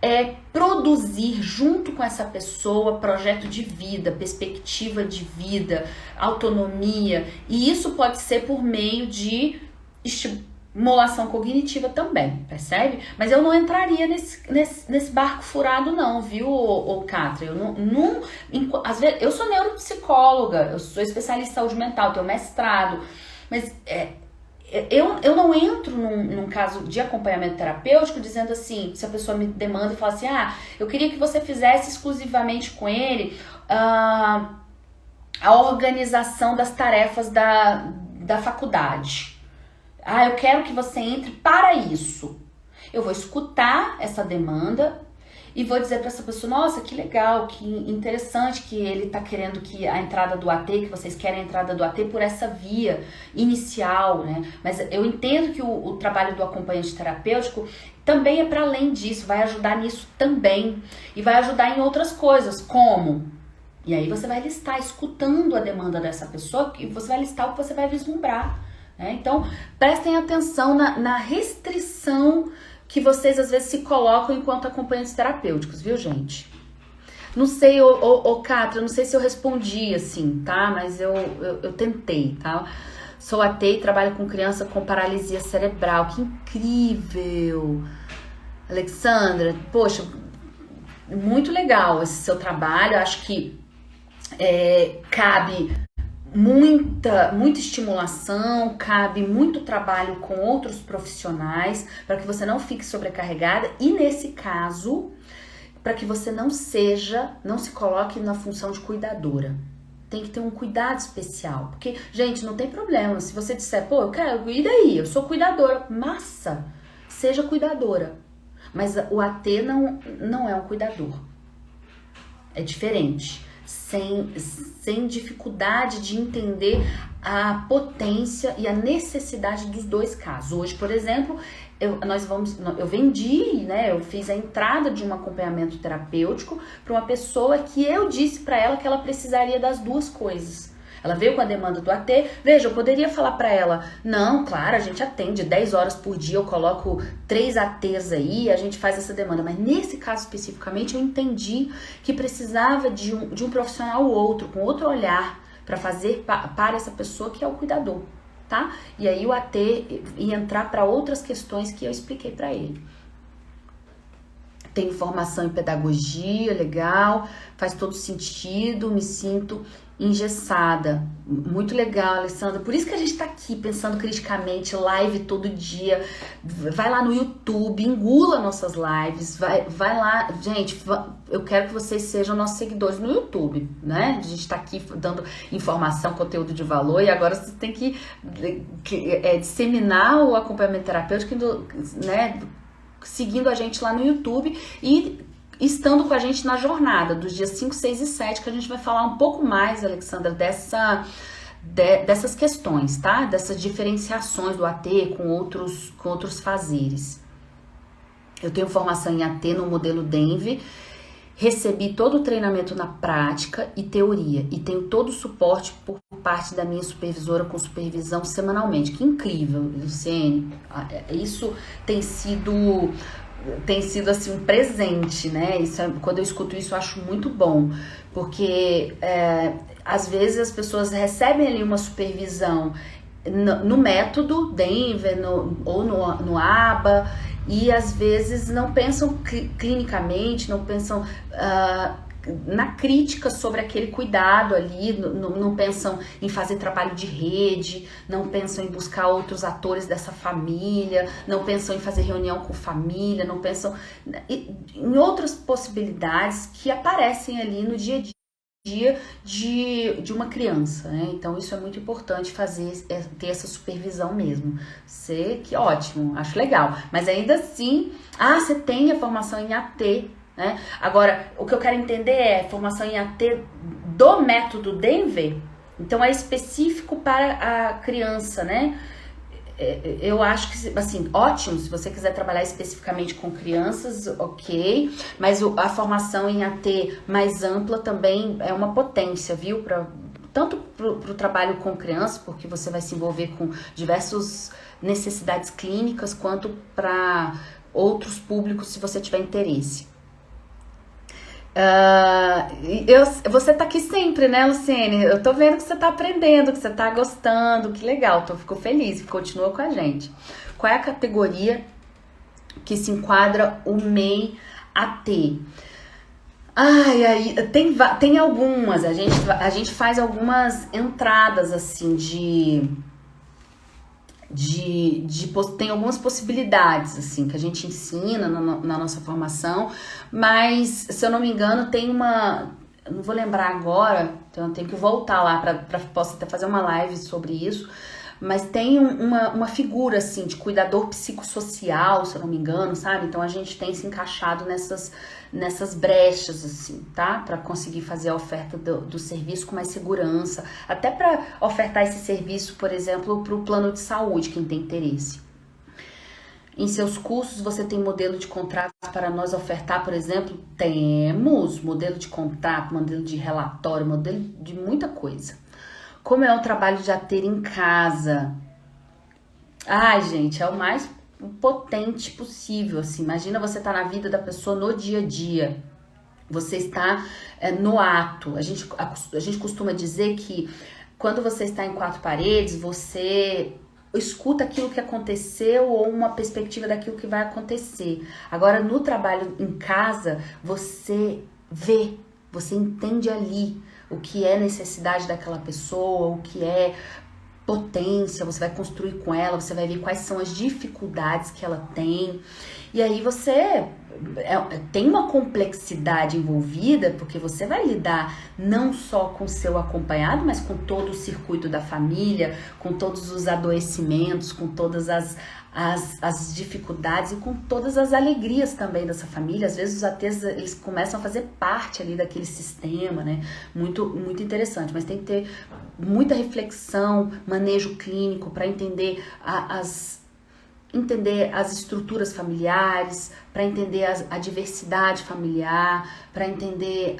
[SPEAKER 1] é produzir junto com essa pessoa projeto de vida, perspectiva de vida, autonomia, e isso pode ser por meio de estimulação cognitiva também, percebe? Mas eu não entraria nesse barco furado não, viu, Cátria? Às vezes, eu sou neuropsicóloga, eu sou especialista em saúde mental, tenho mestrado, mas eu não entro num caso de acompanhamento terapêutico dizendo assim, se a pessoa me demanda e fala assim, eu queria que você fizesse exclusivamente com ele a organização das tarefas da faculdade. Eu quero que você entre para isso. Eu vou escutar essa demanda e vou dizer para essa pessoa, nossa, que legal, que interessante que ele tá querendo que a entrada do AT, que vocês querem a entrada do AT por essa via inicial, né? Mas eu entendo que o trabalho do acompanhante terapêutico também é para além disso, vai ajudar nisso também. E vai ajudar em outras coisas, como... E aí você vai listar, escutando a demanda dessa pessoa, e você vai listar o que você vai vislumbrar. Então, prestem atenção na restrição que vocês às vezes se colocam enquanto acompanhantes terapêuticos, viu, gente? Não sei, Cátria, não sei se eu respondi assim, tá? Mas eu tentei, tá? Sou AT e trabalho com criança com paralisia cerebral. Que incrível! Alexandra, poxa, muito legal esse seu trabalho. Acho que cabe... muita estimulação, cabe muito trabalho com outros profissionais para que você não fique sobrecarregada e, nesse caso, para que você não se coloque na função de cuidadora. Tem que ter um cuidado especial, porque, gente, não tem problema, se você disser, pô, eu quero, e daí? Eu sou cuidadora, massa, seja cuidadora, mas o AT não é um cuidador, é diferente. Sem dificuldade de entender a potência e a necessidade dos dois casos. Hoje, por exemplo, eu vendi, né? Eu fiz a entrada de um acompanhamento terapêutico para uma pessoa que eu disse para ela que ela precisaria das duas coisas. Ela veio com a demanda do AT. Veja, eu poderia falar para ela, não, claro, a gente atende 10 horas por dia, eu coloco 3 ATs aí, a gente faz essa demanda. Mas nesse caso especificamente, eu entendi que precisava de um profissional ou outro, com outro olhar, para fazer para essa pessoa que é o cuidador, tá? E aí o AT ia entrar para outras questões que eu expliquei para ele. Tenho formação em pedagogia, legal, faz todo sentido, me sinto engessada. Muito legal, Alessandra. Por isso que a gente tá aqui pensando criticamente, live todo dia. Vai lá no YouTube, engula nossas lives, vai lá. Gente, eu quero que vocês sejam nossos seguidores no YouTube, né? A gente tá aqui dando informação, conteúdo de valor, e agora vocês têm que disseminar o acompanhamento terapêutico, né? Seguindo a gente lá no YouTube e estando com a gente na jornada dos dias 5, 6 e 7, que a gente vai falar um pouco mais, Alexandra, dessas questões, tá? Dessas diferenciações do AT com outros fazeres. Eu tenho formação em AT no modelo Denve, recebi todo o treinamento na prática e teoria e tenho todo o suporte por parte da minha supervisora com supervisão semanalmente. Que incrível, Luciene. Isso tem sido assim um presente, né? Quando eu escuto isso, eu acho muito bom, porque às vezes as pessoas recebem ali uma supervisão no método Denver ou no ABA, e às vezes não pensam clinicamente, não pensam na crítica sobre aquele cuidado ali, não pensam em fazer trabalho de rede, não pensam em buscar outros atores dessa família, não pensam em fazer reunião com família, não pensam em outras possibilidades que aparecem ali no dia a dia de uma criança, né? Então isso é muito importante ter essa supervisão mesmo. Que ótimo, acho legal. Mas ainda assim, você tem a formação em AT, né? Agora, o que eu quero entender é formação em AT do método Denver. Então é específico para a criança, né? Eu acho que, assim, ótimo, se você quiser trabalhar especificamente com crianças, ok, mas a formação em AT mais ampla também é uma potência, viu? Tanto para o trabalho com crianças, porque você vai se envolver com diversas necessidades clínicas, quanto para outros públicos, se você tiver interesse. Você tá aqui sempre, né, Luciene? Eu tô vendo que você tá aprendendo, que você tá gostando, que legal, fico feliz, continua com a gente. Qual é a categoria que se enquadra o MEI AT? Tem algumas, a gente faz algumas entradas assim tem algumas possibilidades assim que a gente ensina na nossa formação, mas se eu não me engano tem eu não vou lembrar agora, então eu tenho que voltar lá para posso até fazer uma live sobre isso, mas tem uma figura assim de cuidador psicossocial, se eu não me engano, sabe? Então a gente tem se encaixado nessas brechas, assim, tá? Para conseguir fazer a oferta do serviço com mais segurança, até para ofertar esse serviço, por exemplo, para o plano de saúde, quem tem interesse. Em seus cursos, você tem modelo de contrato para nós ofertar, por exemplo? Temos modelo de contrato, modelo de relatório, modelo de muita coisa. Como é um trabalho de AT em casa? Gente, é o mais potente possível, assim. Imagina você tá na vida da pessoa no dia a dia. Você está no ato. A gente costuma dizer que quando você está em quatro paredes, você escuta aquilo que aconteceu ou uma perspectiva daquilo que vai acontecer. Agora, no trabalho em casa, você vê, você entende ali o que é necessidade daquela pessoa, o que é potência, você vai construir com ela, você vai ver quais são as dificuldades que ela tem. E aí você tem uma complexidade envolvida, porque você vai lidar não só com o seu acompanhado, mas com todo o circuito da família, com todos os adoecimentos, com todas as dificuldades e com todas as alegrias também dessa família. Às vezes os ATs, eles começam a fazer parte ali daquele sistema, né? Muito, muito interessante, mas tem que ter muita reflexão, manejo clínico para entender as estruturas familiares, para entender a diversidade familiar, para entender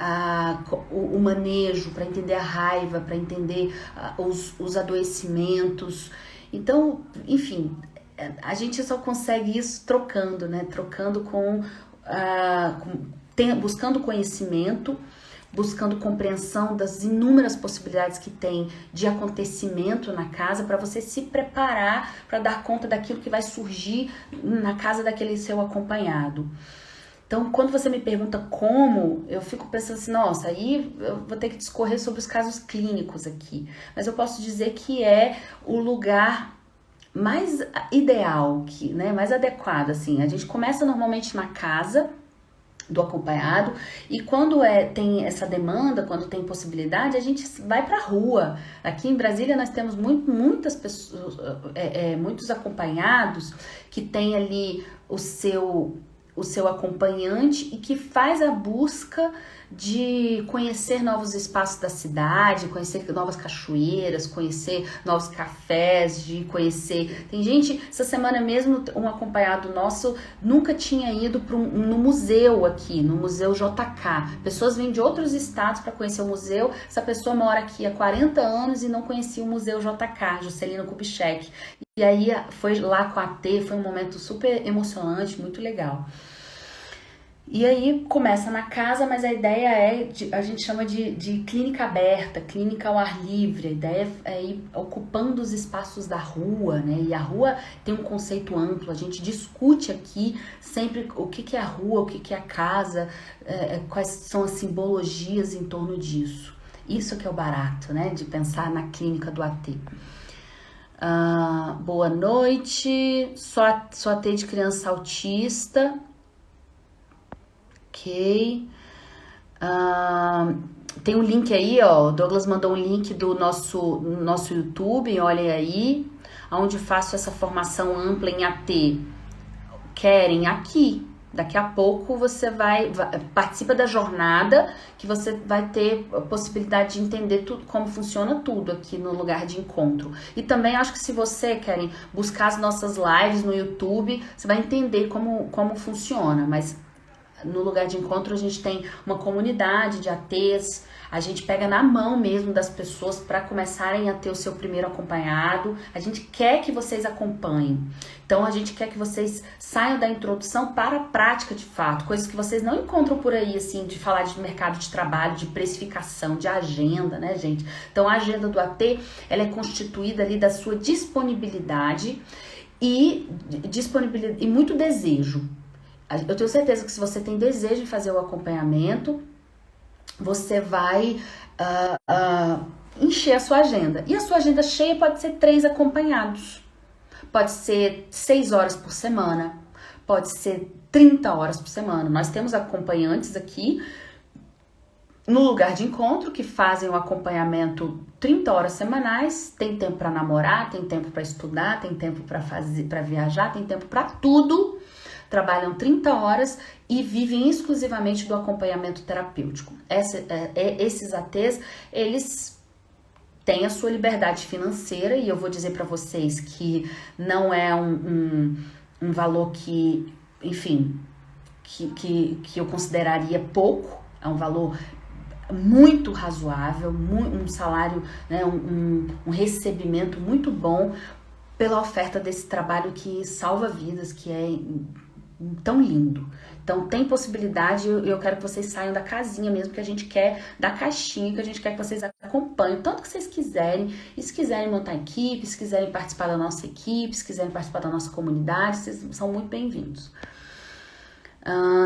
[SPEAKER 1] o manejo, para entender a raiva, para entender os adoecimentos. Então, enfim, a gente só consegue isso trocando, né? Trocando buscando conhecimento, buscando compreensão das inúmeras possibilidades que tem de acontecimento na casa, para você se preparar para dar conta daquilo que vai surgir na casa daquele seu acompanhado. Então, quando você me pergunta como, eu fico pensando assim, nossa, aí eu vou ter que discorrer sobre os casos clínicos aqui. Mas eu posso dizer que é o lugar mais ideal, né, mais adequado, assim. A gente começa normalmente na casa do acompanhado, e quando tem essa demanda, quando tem possibilidade, a gente vai para a rua. Aqui em Brasília nós temos muitas pessoas, muitos acompanhados que têm ali o seu acompanhante e que faz a busca de conhecer novos espaços da cidade, conhecer novas cachoeiras, conhecer novos cafés, de conhecer... Tem gente, essa semana mesmo, um acompanhado nosso nunca tinha ido no museu aqui, no Museu JK. Pessoas vêm de outros estados para conhecer o museu. Essa pessoa mora aqui há 40 anos e não conhecia o Museu JK, Juscelino Kubitschek. E aí foi lá com a T, foi um momento super emocionante, muito legal. E aí começa na casa, mas a ideia é, a gente chama de clínica aberta, clínica ao ar livre. A ideia é ir ocupando os espaços da rua, né? E a rua tem um conceito amplo, a gente discute aqui sempre o que é a rua, o que é a casa, quais são as simbologias em torno disso. Isso que é o barato, né? De pensar na clínica do AT. Boa noite, sou AT de criança autista. Ok. Tem um link aí, ó. O Douglas mandou um link do nosso YouTube, olhem aí, onde faço essa formação ampla em AT. Querem aqui. Daqui a pouco você participa da jornada, que você vai ter a possibilidade de entender tudo, como funciona tudo aqui no lugar de encontro. E também acho que se você querem buscar as nossas lives no YouTube, você vai entender como funciona, mas no lugar de encontro a gente tem uma comunidade de ATs, a gente pega na mão mesmo das pessoas para começarem a ter o seu primeiro acompanhado. A gente quer que vocês acompanhem. Então a gente quer que vocês saiam da introdução para a prática de fato, coisas que vocês não encontram por aí, assim, de falar de mercado de trabalho, de precificação, de agenda, né, gente? Então a agenda do AT, ela é constituída ali da sua disponibilidade e muito desejo. Eu tenho certeza que se você tem desejo de fazer o acompanhamento, você vai encher a sua agenda. E a sua agenda cheia pode ser 3 acompanhados. Pode ser 6 horas por semana. Pode ser 30 horas por semana. Nós temos acompanhantes aqui no lugar de encontro que fazem o acompanhamento 30 horas semanais. Tem tempo para namorar, tem tempo para estudar, tem tempo para viajar, tem tempo para tudo. Trabalham 30 horas e vivem exclusivamente do acompanhamento terapêutico. Esses ATs, eles têm a sua liberdade financeira e eu vou dizer para vocês que não é um valor que, enfim, que eu consideraria pouco, é um valor muito razoável, um salário, né, um recebimento muito bom pela oferta desse trabalho que salva vidas, que é tão lindo. Então tem possibilidade, eu quero que vocês saiam da casinha mesmo, que a gente quer, da caixinha, que a gente quer que vocês acompanhem, tanto que vocês quiserem, e se quiserem montar equipe, se quiserem participar da nossa equipe, se quiserem participar da nossa comunidade, vocês são muito bem-vindos.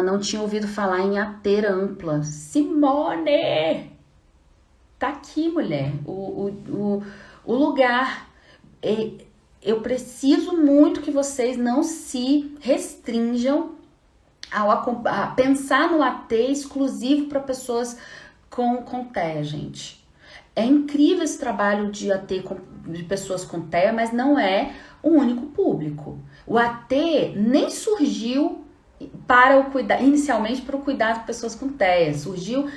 [SPEAKER 1] Não tinha ouvido falar em AT ampla. Simone! Tá aqui, mulher, o lugar. Eu preciso muito que vocês não se restringam a pensar no AT exclusivo para pessoas com TEA, gente. É incrível esse trabalho de AT de pessoas com TEA, mas não é o único público. O AT nem surgiu inicialmente para o cuidado de pessoas com TEA. Surgiu,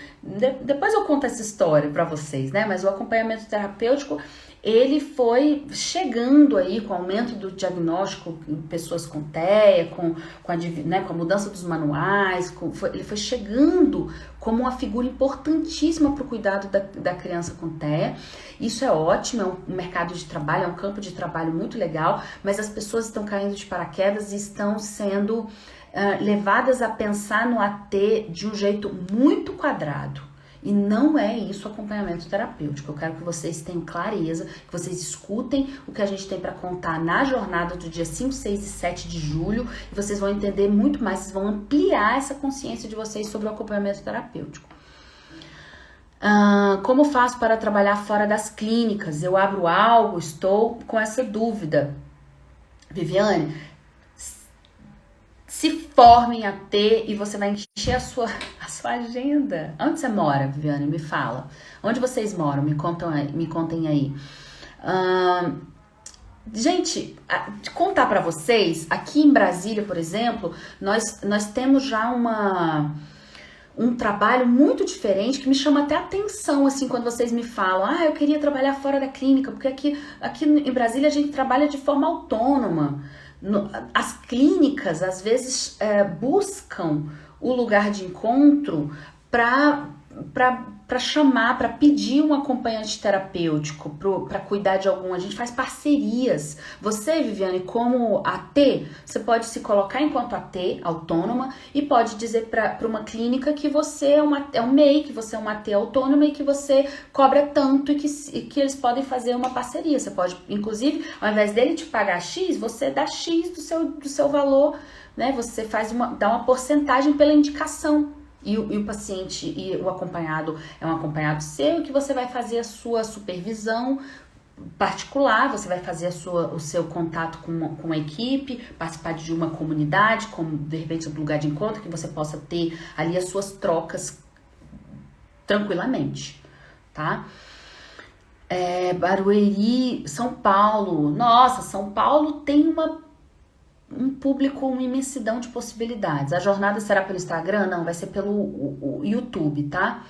[SPEAKER 1] depois eu conto essa história para vocês, né? Mas o acompanhamento terapêutico, ele foi chegando aí com o aumento do diagnóstico em pessoas com TEA, com a mudança dos manuais, ele foi chegando como uma figura importantíssima para o cuidado da criança com TEA. Isso é ótimo, é um mercado de trabalho, é um campo de trabalho muito legal, mas as pessoas estão caindo de paraquedas e estão sendo levadas a pensar no AT de um jeito muito quadrado. E não é isso o acompanhamento terapêutico. Eu quero que vocês tenham clareza, que vocês escutem o que a gente tem para contar na jornada do dia 5, 6 e 7 de julho, e vocês vão entender muito mais, vocês vão ampliar essa consciência de vocês sobre o acompanhamento terapêutico. Como faço para trabalhar fora das clínicas? Eu abro algo? Estou com essa dúvida. Viviane, se forme em AT e você vai encher a sua agenda. Onde você mora, Viviane? Me fala. Onde vocês moram? Me contem aí. Gente, de contar pra vocês, aqui em Brasília, por exemplo, nós temos já um trabalho muito diferente que me chama até atenção, assim, quando vocês me falam, eu queria trabalhar fora da clínica, porque aqui em Brasília a gente trabalha de forma autônoma. As clínicas, às vezes, buscam o lugar de encontro para chamar, para pedir um acompanhante terapêutico, para cuidar de algum. A gente faz parcerias. Você, Viviane, como AT, você pode se colocar enquanto AT, autônoma, e pode dizer para uma clínica que você é um MEI, que você é uma AT autônoma e que você cobra tanto e que eles podem fazer uma parceria. Você pode, inclusive, ao invés dele te pagar X, você dá X do seu valor, né? Você dá uma porcentagem pela indicação. E o paciente e o acompanhado é um acompanhado seu, que você vai fazer a sua supervisão particular, você vai fazer o seu contato com a equipe, participar de uma comunidade, como de repente um lugar de encontro, que você possa ter ali as suas trocas tranquilamente, tá? Barueri, São Paulo. Nossa, São Paulo tem um público, uma imensidão de possibilidades. A jornada será pelo Instagram? Não, vai ser pelo o YouTube, tá?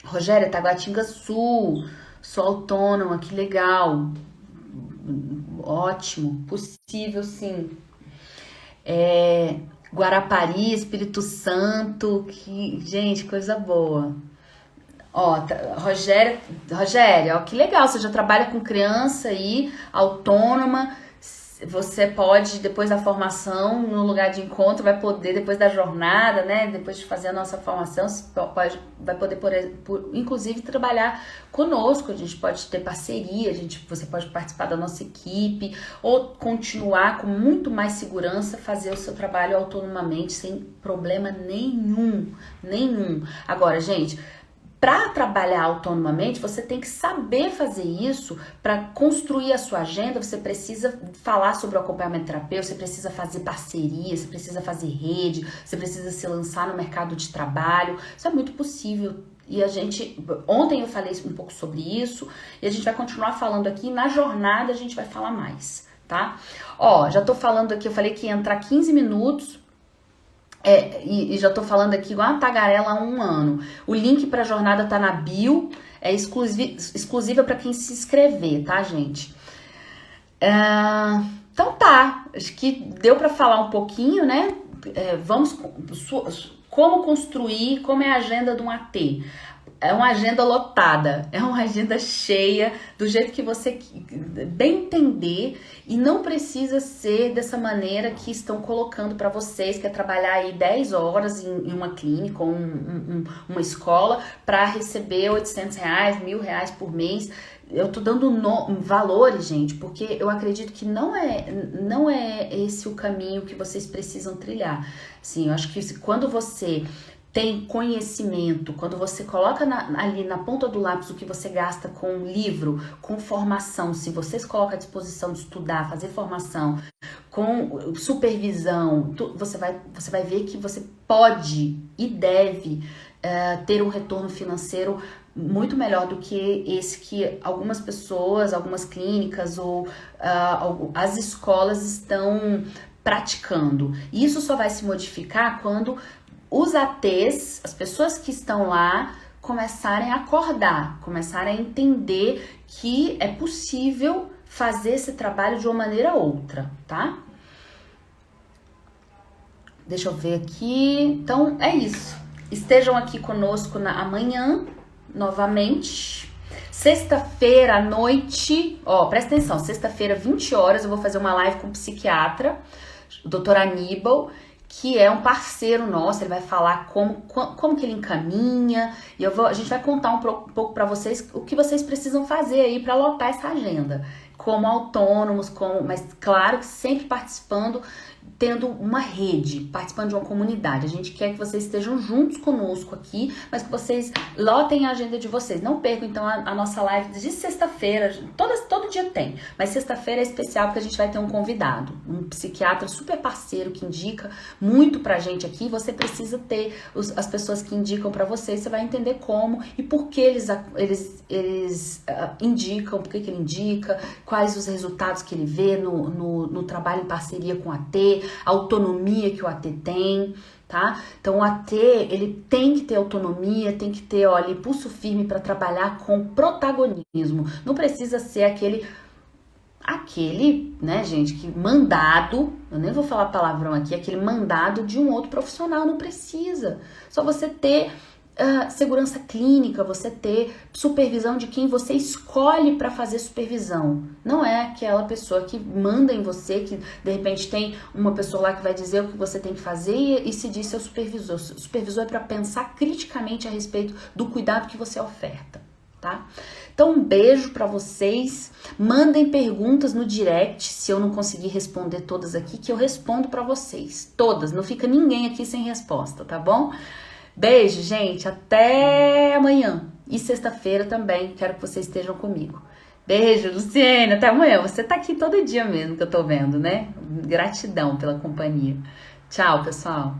[SPEAKER 1] Rogéria, Taguatinga Sul, sou autônoma, que legal. Ótimo, possível sim. Guarapari, Espírito Santo, gente, coisa boa. Rogéria, ó, que legal, você já trabalha com criança aí, autônoma. Você pode, depois da formação, no lugar de encontro, vai poder, depois da jornada, né? Depois de fazer a nossa formação, vai poder, inclusive, trabalhar conosco. A gente pode ter parceria, você pode participar da nossa equipe, ou continuar com muito mais segurança, fazer o seu trabalho autonomamente, sem problema nenhum. Agora, gente, para trabalhar autonomamente, você tem que saber fazer isso. Para construir a sua agenda, você precisa falar sobre o acompanhamento terapêutico, você precisa fazer parceria, você precisa fazer rede, você precisa se lançar no mercado de trabalho. Isso é muito possível. E ontem eu falei um pouco sobre isso, e a gente vai continuar falando aqui. Na jornada a gente vai falar mais, tá? Já tô falando aqui, eu falei que ia entrar 15 minutos. E já tô falando aqui igual uma tagarela há 1 ano. O link pra jornada tá na bio, é exclusiva para quem se inscrever, tá, gente? Então tá, acho que deu para falar um pouquinho, né? Como construir, como é a agenda de um AT. É uma agenda lotada, é uma agenda cheia, do jeito que você bem entender, e não precisa ser dessa maneira que estão colocando para vocês, que é trabalhar aí 10 horas em uma clínica ou uma escola para receber R$800, R$1.000 por mês. Eu tô dando valores, gente, porque eu acredito que não é esse o caminho que vocês precisam trilhar. Assim, eu acho que quando você tem conhecimento, quando você coloca ali na ponta do lápis o que você gasta com livro, com formação, se você se coloca à disposição de estudar, fazer formação, com supervisão, você vai ver que você pode e deve ter um retorno financeiro muito melhor do que esse que algumas pessoas, algumas clínicas ou as escolas estão praticando. E isso só vai se modificar quando os ATs, as pessoas que estão lá, começarem a acordar, começarem a entender que é possível fazer esse trabalho de uma maneira ou outra, tá? Deixa eu ver aqui. Então, é isso. Estejam aqui conosco amanhã, novamente. Sexta-feira à noite, presta atenção, sexta-feira, 20 horas, eu vou fazer uma live com o psiquiatra, o Dr. Aníbal, que é um parceiro nosso. Ele vai falar como que ele encaminha, e a gente vai contar um pouco para vocês o que vocês precisam fazer aí para lotar essa agenda, como autônomos, mas claro que sempre participando tendo uma rede, participando de uma comunidade. A gente quer que vocês estejam juntos conosco aqui, mas que vocês lotem a agenda de vocês. Não percam, então, a nossa live de sexta-feira. Todo dia tem, mas sexta-feira é especial porque a gente vai ter um convidado, um psiquiatra super parceiro que indica muito pra gente aqui. Você precisa ter as pessoas que indicam pra vocês, você vai entender como e por que eles indicam, por que ele indica, quais os resultados que ele vê no trabalho em parceria com o AT, a autonomia que o AT tem, tá? Então o AT, ele tem que ter autonomia, tem que ter, olha, pulso firme para trabalhar com protagonismo. Não precisa ser aquele, né, gente, que mandado, eu nem vou falar palavrão aqui, aquele mandado de um outro profissional, não precisa. Só você ter segurança clínica, você ter supervisão de quem você escolhe para fazer supervisão. Não é aquela pessoa que manda em você, que de repente tem uma pessoa lá que vai dizer o que você tem que fazer e se diz seu supervisor. O supervisor é para pensar criticamente a respeito do cuidado que você oferta, tá? Então, um beijo para vocês. Mandem perguntas no direct, se eu não conseguir responder todas aqui, que eu respondo para vocês. Todas, não fica ninguém aqui sem resposta, tá bom? Beijo, gente. Até amanhã. E sexta-feira também. Quero que vocês estejam comigo. Beijo, Luciene. Até amanhã. Você tá aqui todo dia mesmo que eu tô vendo, né? Gratidão pela companhia. Tchau, pessoal.